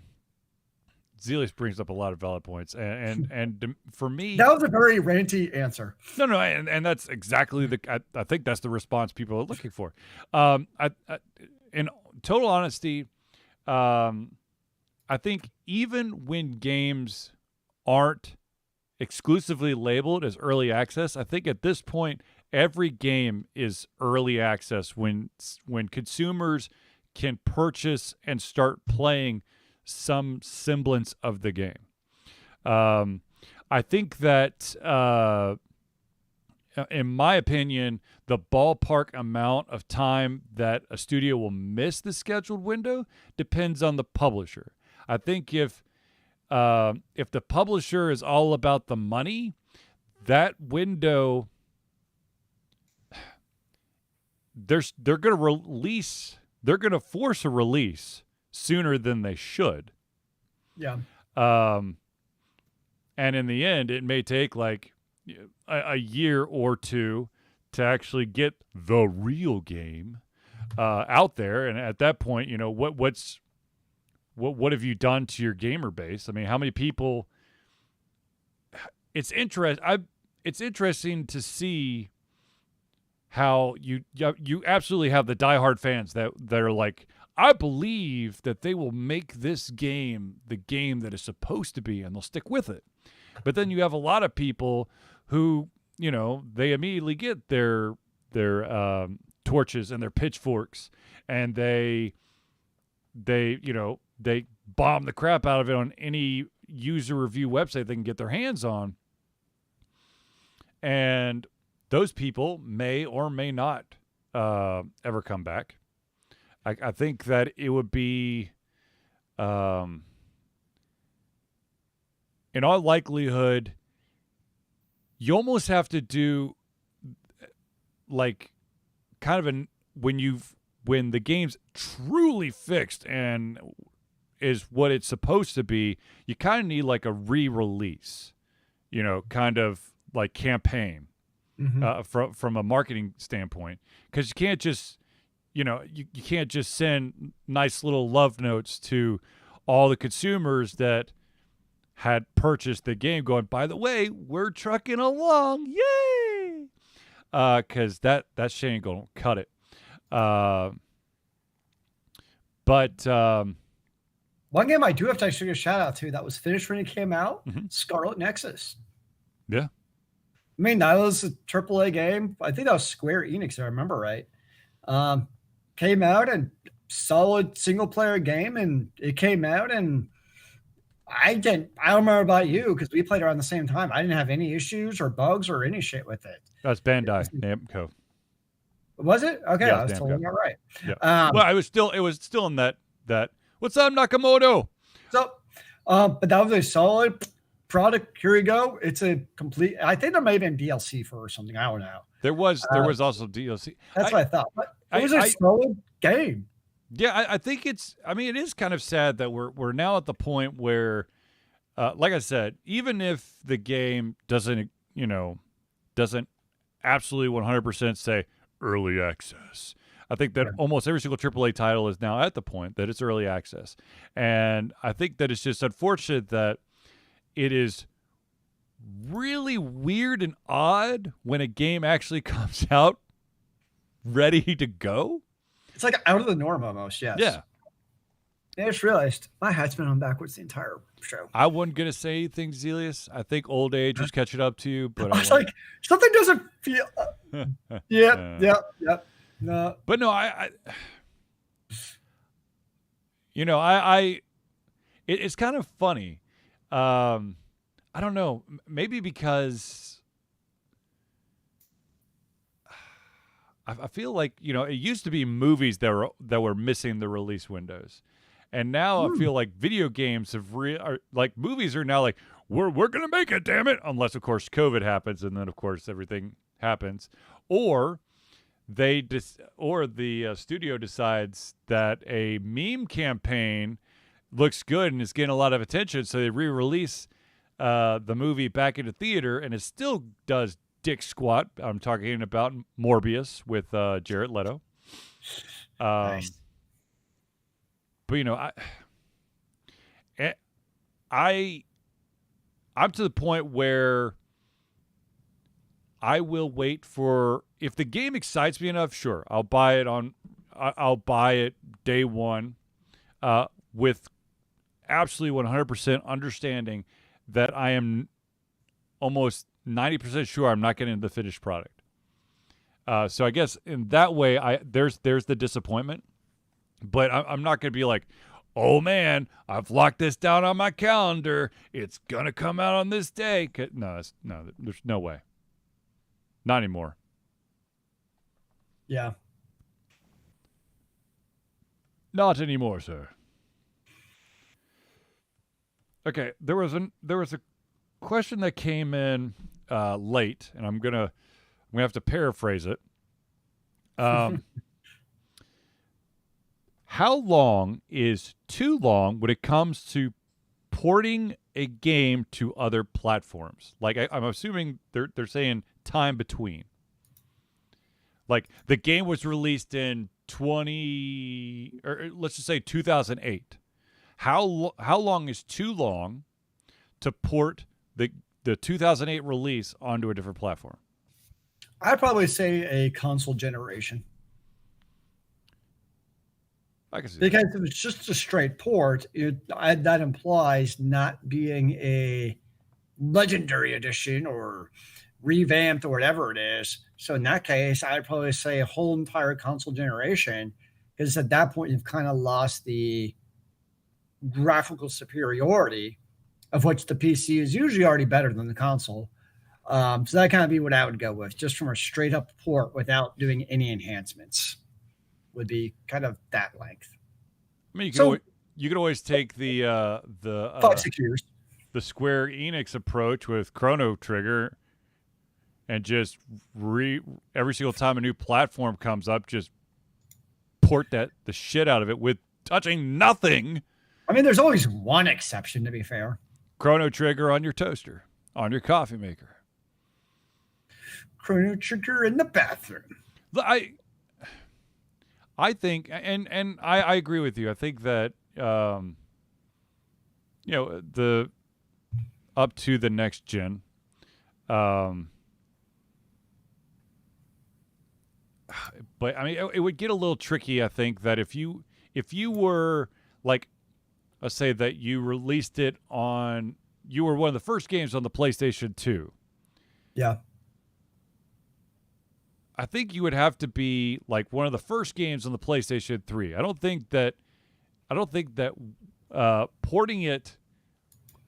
brings up a lot of valid points, and for me, that was a very ranty answer. No, and that's exactly I think that's the response people are looking for. In total honesty, I think even when games aren't exclusively labeled as early access, I think at this point every game is early access when consumers can purchase and start playing some semblance of the game. I think that, in my opinion, the ballpark amount of time that a studio will miss the scheduled window depends on the publisher. I think if the publisher is all about the money, that window, they're going to release. They're going to force a release sooner than they should. Yeah. And in the end, it may take like a year or two to actually get the real game out there. And at that point, you know, what have you done to your gamer base? I mean, how many people? It's interesting to see how you absolutely have the diehard fans that are like, I believe that they will make this game the game that it's supposed to be, and they'll stick with it. But then you have a lot of people who, you know, they immediately get their torches and their pitchforks, and they bomb the crap out of it on any user review website they can get their hands on. And those people may or may not ever come back. I think that it would be, in all likelihood, you almost have to do like kind of when the game's truly fixed and is what it's supposed to be, you kind of need like a re-release, you know, kind of like campaign from a marketing standpoint, because you can't just, you know, you can't just send nice little love notes to all the consumers that had purchased the game going, by the way, we're trucking along, yay! Because that shit ain't gonna cut it. But one game I do have to actually give a shout out to that was finished when it came out, Scarlet Nexus. Yeah. I mean, that was a AAA game. I think that was Square Enix, if I remember right. Came out and solid single player game, and it came out, and I don't remember about you because we played around the same time. I didn't have any issues or bugs or any shit with it. That's Bandai Namco. Was it? Okay, Yeah, I was totally all right. Yeah. Well, it was still in that what's up, Nakamoto? So, but that was a solid product. Here you go. It's a complete. I think there may have been DLC for or something. I don't know. There was also DLC. That's what I thought. But it was a solid game. Yeah, I think it is kind of sad that we're now at the point where, like I said, even if the game doesn't absolutely 100% say early access, I think that almost every single AAA title is now at the point that it's early access. And I think that it's just unfortunate that it is really weird and odd when a game actually comes out ready to go. It's like out of the norm almost, yes. Yeah. I just realized my hat's been on backwards the entire show. I wasn't going to say anything, Zelius. I think old age is catching up to you. But I was like, something doesn't feel... Yep. No. But no, it's kind of funny. I don't know. Maybe because I feel like, you know, it used to be movies that were missing the release windows. And now I feel like video games like movies are now like, we're going to make it, damn it. Unless, of course, COVID happens. And then, of course, everything happens. Or the studio decides that a meme campaign looks good and is getting a lot of attention. So they re-release the movie back into theater, and it still does dick squat. I'm talking about Morbius with Jared Leto. Nice. But you know, I'm to the point where I will wait for, if the game excites me enough, sure, I'll buy it day one, with absolutely 100% understanding that I am almost 90% sure I'm not getting the finished product. So I guess in that way, there's the disappointment. But I'm not going to be like, oh man, I've locked this down on my calendar. It's going to come out on this day. No, there's no way. Not anymore. Yeah. Not anymore, sir. Okay, there was a question that came in late, and I'm gonna have to paraphrase it. How long is too long when it comes to porting a game to other platforms? Like I'm assuming they're saying time between. Like the game was released in let's just say 2008. How long is too long to port the 2008 release onto a different platform? I'd probably say a console generation. I can see because if it's just a straight port, that implies not being a legendary edition or revamped or whatever it is. So in that case, I'd probably say a whole entire console generation, because at that point you've kind of lost the graphical superiority of which the PC is usually already better than the console. So that kind of be what I would go with, just from a straight up port without doing any enhancements. Would be kind of that length. I mean, you could always take the 5-6 years, the Square Enix approach with Chrono Trigger, and just every single time a new platform comes up, just port the shit out of it with touching nothing. I mean, there's always one exception, to be fair. Chrono Trigger on your toaster, on your coffee maker. Chrono Trigger in the bathroom. I think, and I agree with you. I think that the up to the next gen, but I mean, it would get a little tricky. I think that if you were like, let's say that you released it you were one of the first games on the PlayStation 2. Yeah. I think you would have to be like one of the first games on the PlayStation 3. I don't think that porting it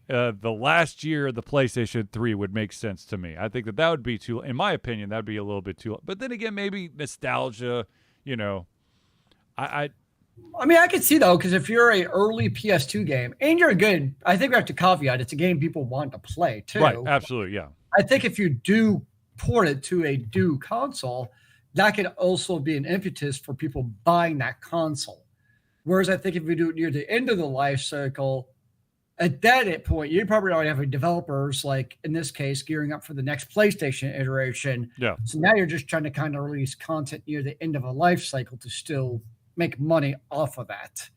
the last year of the PlayStation 3 would make sense to me. I think that would be too, in my opinion, that would be a little bit too long. But then again, maybe nostalgia, I mean, I could see though, because if you're a early PS2 game and you're good, I think we have to caveat it's a game people want to play too. Right, absolutely, yeah. I think if you do port it to a new console, that could also be an impetus for people buying that console. Whereas I think if you do it near the end of the life cycle, at that point, you probably already have developers, like in this case, gearing up for the next PlayStation iteration. Yeah. So now you're just trying to kind of release content near the end of a life cycle to still make money off of that.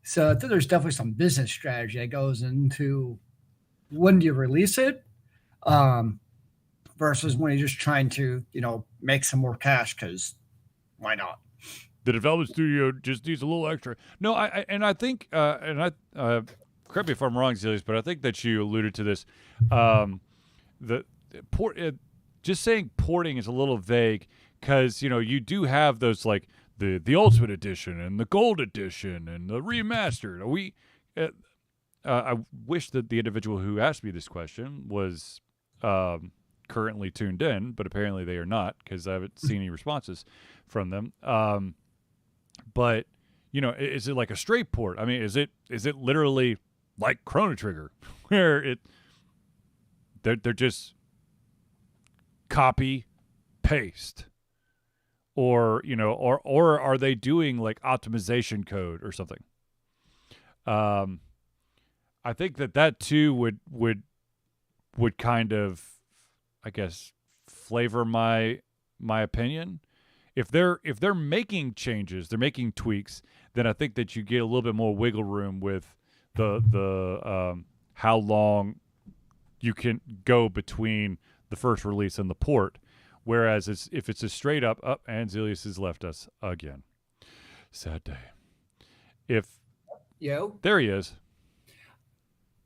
So I think there's definitely some business strategy that goes into when do you release it, versus when you're just trying to, make some more cash, because why not? The development studio just needs a little extra. No, I think, correct me if I'm wrong, Zelius, but I think that you alluded to this. Just saying porting is a little vague, because you do have those like the Ultimate Edition and the Gold Edition and the Remastered. I wish that the individual who asked me this question was currently tuned in, but apparently they are not because I haven't seen any responses from them. But is it like a straight port? I mean, is it literally like Chrono Trigger, where they're just copy paste, or or are they doing like optimization code or something? I think that too would kind of, I guess, flavor my opinion. If they're making changes, they're making tweaks, then I think that you get a little bit more wiggle room with the how long you can go between the first release and the port. Whereas if it's a straight up, and Zilius has left us again. Sad day. There he is.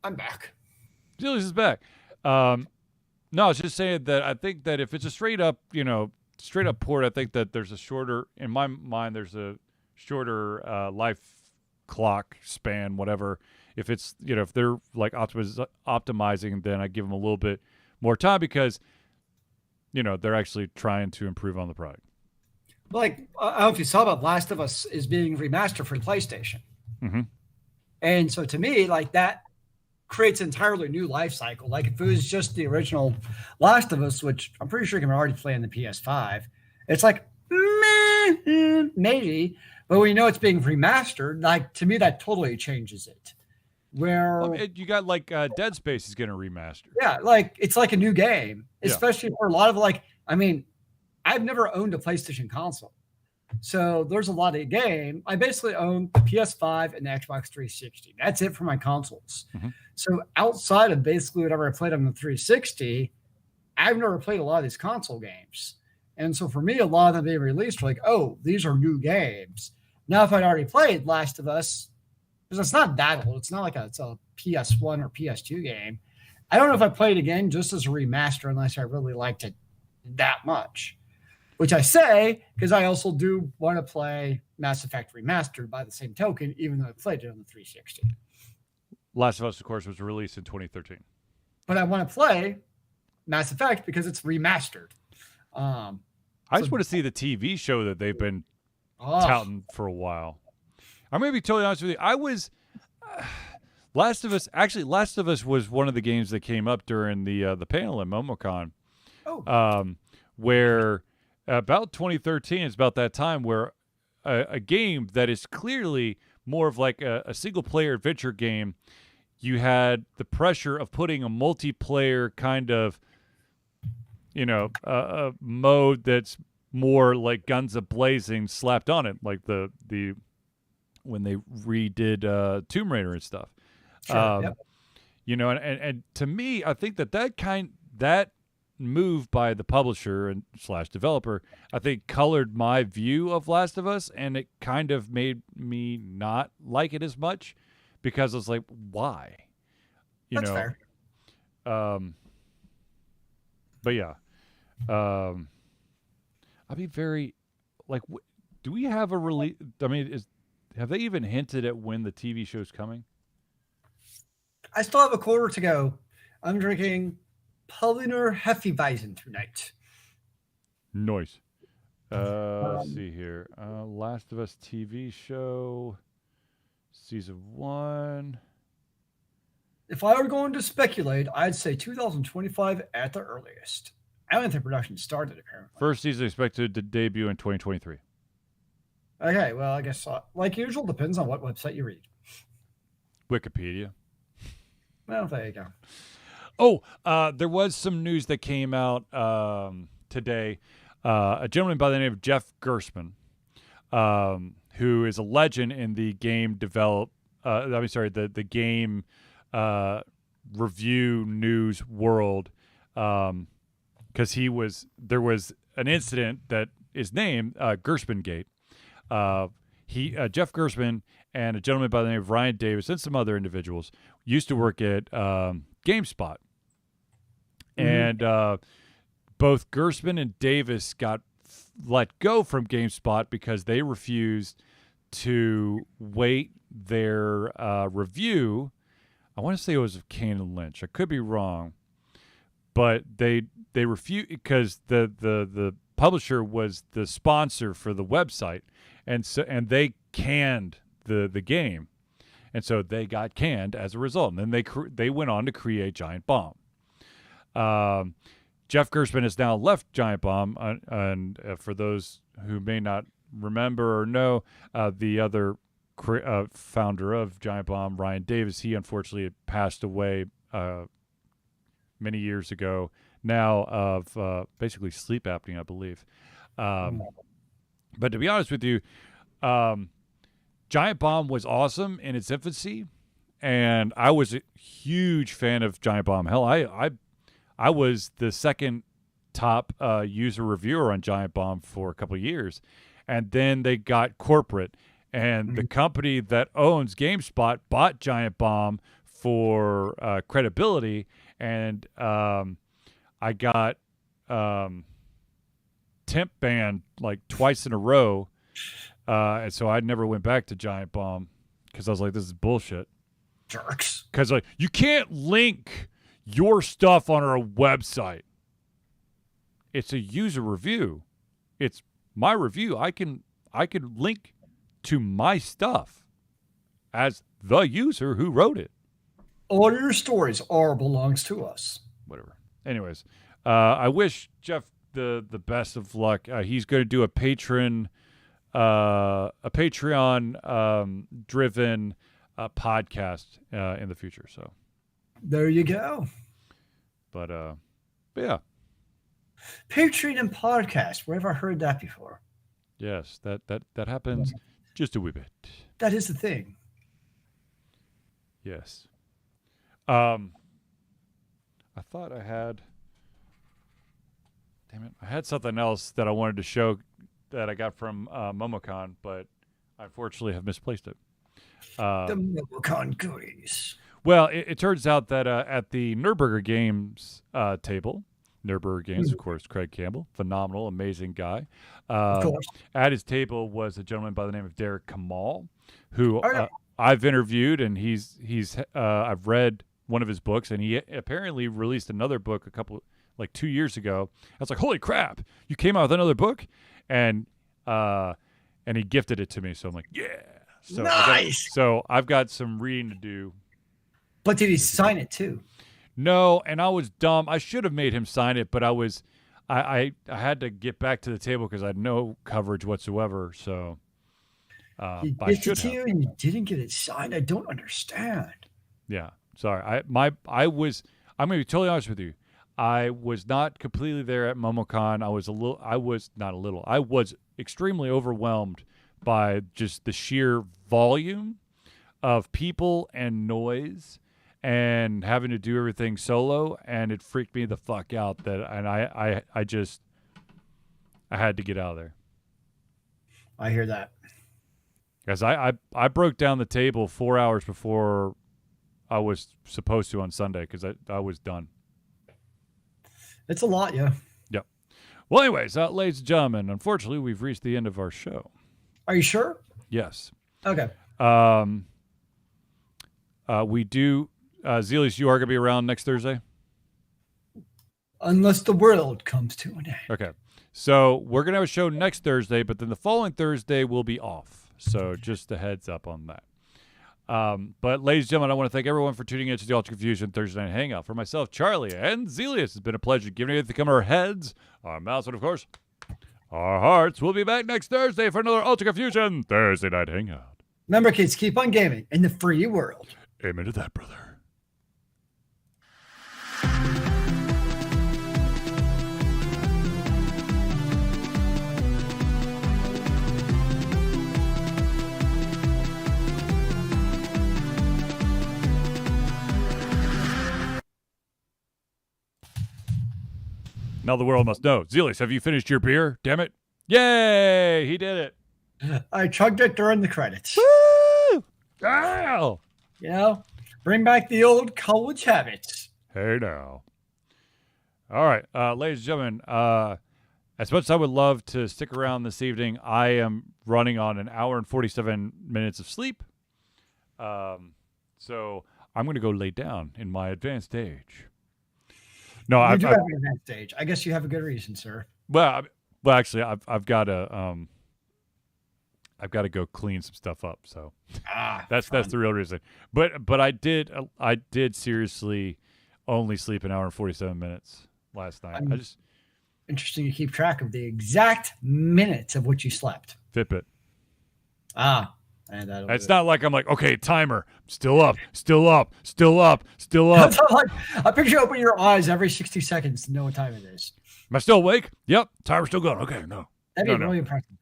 I'm back. Julius is back. No, I was just saying that I think that if it's a straight up port, I think that there's a shorter, in my mind, there's a shorter life clock span, whatever. If it's, if they're like optimizing, then I give them a little bit more time because, they're actually trying to improve on the product. Like, I don't know if you saw about Last of Us is being remastered for the PlayStation. Mm-hmm. And so to me, like, that creates an entirely new life cycle. Like if it was just the original Last of Us, which I'm pretty sure you can already play on the PS5, it's like, maybe. But when it's being remastered, like to me, that totally changes it. Where you got like Dead Space is getting remastered. Yeah, like it's like a new game, especially for a lot of I've never owned a PlayStation console. So there's a lot of game. I basically own the PS5 and the Xbox 360. That's it for my consoles. Mm-hmm. So outside of basically whatever I played on the 360, I've never played a lot of these console games. And so for me, a lot of them being released are like, oh, these are new games. Now, if I'd already played Last of Us, because it's not that old. It's not like it's a PS1 or PS2 game. I don't know if I play it again just as a remaster unless I really liked it that much. Which I say because I also do want to play Mass Effect Remastered by the same token, even though I played it on the 360. Last of Us, of course, was released in 2013. But I want to play Mass Effect because it's remastered. I just want to see the TV show that they've been touting for a while. I'm going to be totally honest with you. I was Last of Us was one of the games that came up during the panel at MomoCon. Where about 2013 is about that time where a game that is clearly more of like a single-player adventure game, you had the pressure of putting a multiplayer kind of, a mode that's more like Guns A-Blazing slapped on it, like the when they redid Tomb Raider and stuff. Sure, yep. And to me, I think that move by the publisher and / developer, I think colored my view of Last of Us, and it kind of made me not like it as much because I was like, why? That's fair. But yeah, I'd be very like, do we have a release? I mean, have they even hinted at when the TV show's coming? I still have a quarter to go. I'm drinking Pauliner Hefeweizen tonight. Nice. Let's see here. Last of Us TV show, season 1. If I were going to speculate, I'd say 2025 at the earliest. I don't think production started, apparently. First season expected to debut in 2023. Okay, well, I guess like usual, depends on what website you read. Wikipedia. Well, there you go. Oh, there was some news that came out today. A gentleman by the name of Jeff Gerstmann, who is a legend in the game the game review news world, because there was an incident that is named Gerstmann Gate. Jeff Gerstmann and a gentleman by the name of Ryan Davis and some other individuals used to work at GameSpot. Mm-hmm. And both Gerstmann and Davis got let go from GameSpot because they refused to weight their review. I want to say it was of Kane and Lynch. I could be wrong. but they refused because the publisher was the sponsor for the website, and they canned the game, and so they got canned as a result. And then they went on to create Giant Bomb. Jeff Gerstmann has now left Giant Bomb, and for those who may not remember or know, the other founder of Giant Bomb, Ryan Davis, he unfortunately had passed away many years ago now of basically sleep apnea, I believe. But to be honest with you, Giant Bomb was awesome in its infancy, and I was a huge fan of Giant Bomb. Hell, I was the second top user reviewer on Giant Bomb for a couple of years, and then they got corporate, and the company that owns GameSpot bought Giant Bomb for credibility, and I got temp banned like twice in a row, and so I never went back to Giant Bomb because I was like, this is bullshit. Jerks. Because like you can't link your stuff on our website. It's a user review. It's my review. I can link to my stuff as the user who wrote it. All your stories belongs to us. Whatever. Anyways, I wish Jeff the best of luck. He's going to do a Patreon driven podcast in the future. So there you go. But yeah. Patreon and podcast. Where have I heard that before? Yes, that happens just a wee bit. That is the thing. Yes. I thought I had. Damn it! I had something else that I wanted to show that I got from MomoCon, but I unfortunately have misplaced it. The MomoCon goodies. Well, it turns out that at the Nürburgring Games table, Nürburgring Games, of course, Craig Campbell, phenomenal, amazing guy. Of course. At his table was a gentleman by the name of Derek Kamal, who I've interviewed, and I've read one of his books, and he apparently released another book 2 years ago. I was like, holy crap, you came out with another book? And he gifted it to me, so I'm like, yeah. So nice. I've got some reading to do. But did he sign it too? No, and I was dumb. I should have made him sign it, but I had to get back to the table because I had no coverage whatsoever. So he gifted it to you and you didn't get it signed. I don't understand. Yeah, sorry. I'm going to be totally honest with you. I was not completely there at MomoCon. I was extremely overwhelmed by just the sheer volume of people and noise and having to do everything solo, and it freaked me the fuck out I had to get out of there. I hear that. Because I broke down the table 4 hours before I was supposed to on Sunday because I was done. It's a lot, yeah. Yep. Well, anyways, ladies and gentlemen, unfortunately, we've reached the end of our show. Are you sure? Yes. Okay. We do. Zelius, you are going to be around next Thursday? Unless the world comes to an end. Okay. So we're going to have a show next Thursday, but then the following Thursday will be off. So just a heads up on that. But ladies and gentlemen, I want to thank everyone for tuning in to the Ultra Confusion Thursday Night Hangout. For myself, Charlie, and Zelius, it's been a pleasure giving you to come our heads, our mouths, and of course, our hearts. We'll be back next Thursday for another Ultra Confusion Thursday Night Hangout. Remember, kids, keep on gaming in the free world. Amen to that, brother. Now the world must know. Zelius, have you finished your beer? Damn it. Yay! He did it. I chugged it during the credits. Woo! Ow! You know, bring back the old college habits. Hey now. All right, ladies and gentlemen, as much as I would love to stick around this evening, I am running on an hour and 47 minutes of sleep. So I'm going to go lay down in my advanced age. No, You I've, do I've have an advanced age. I guess you have a good reason, sir. well, actually, I've got to go clean some stuff up. So that's fun. the real reason. But I did seriously only sleep an hour and 47 minutes last night. I just Interesting. You keep track of the exact minutes of which you slept. Fitbit. And It's not like I'm like, okay, timer, still up, still up, still up, still up. I picture you open your eyes every 60 seconds to know what time it is. Am I still awake? Yep. Timer's still going. Okay, no. That'd be really impressive.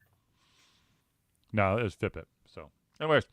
No, it was Fitbit. So, anyways,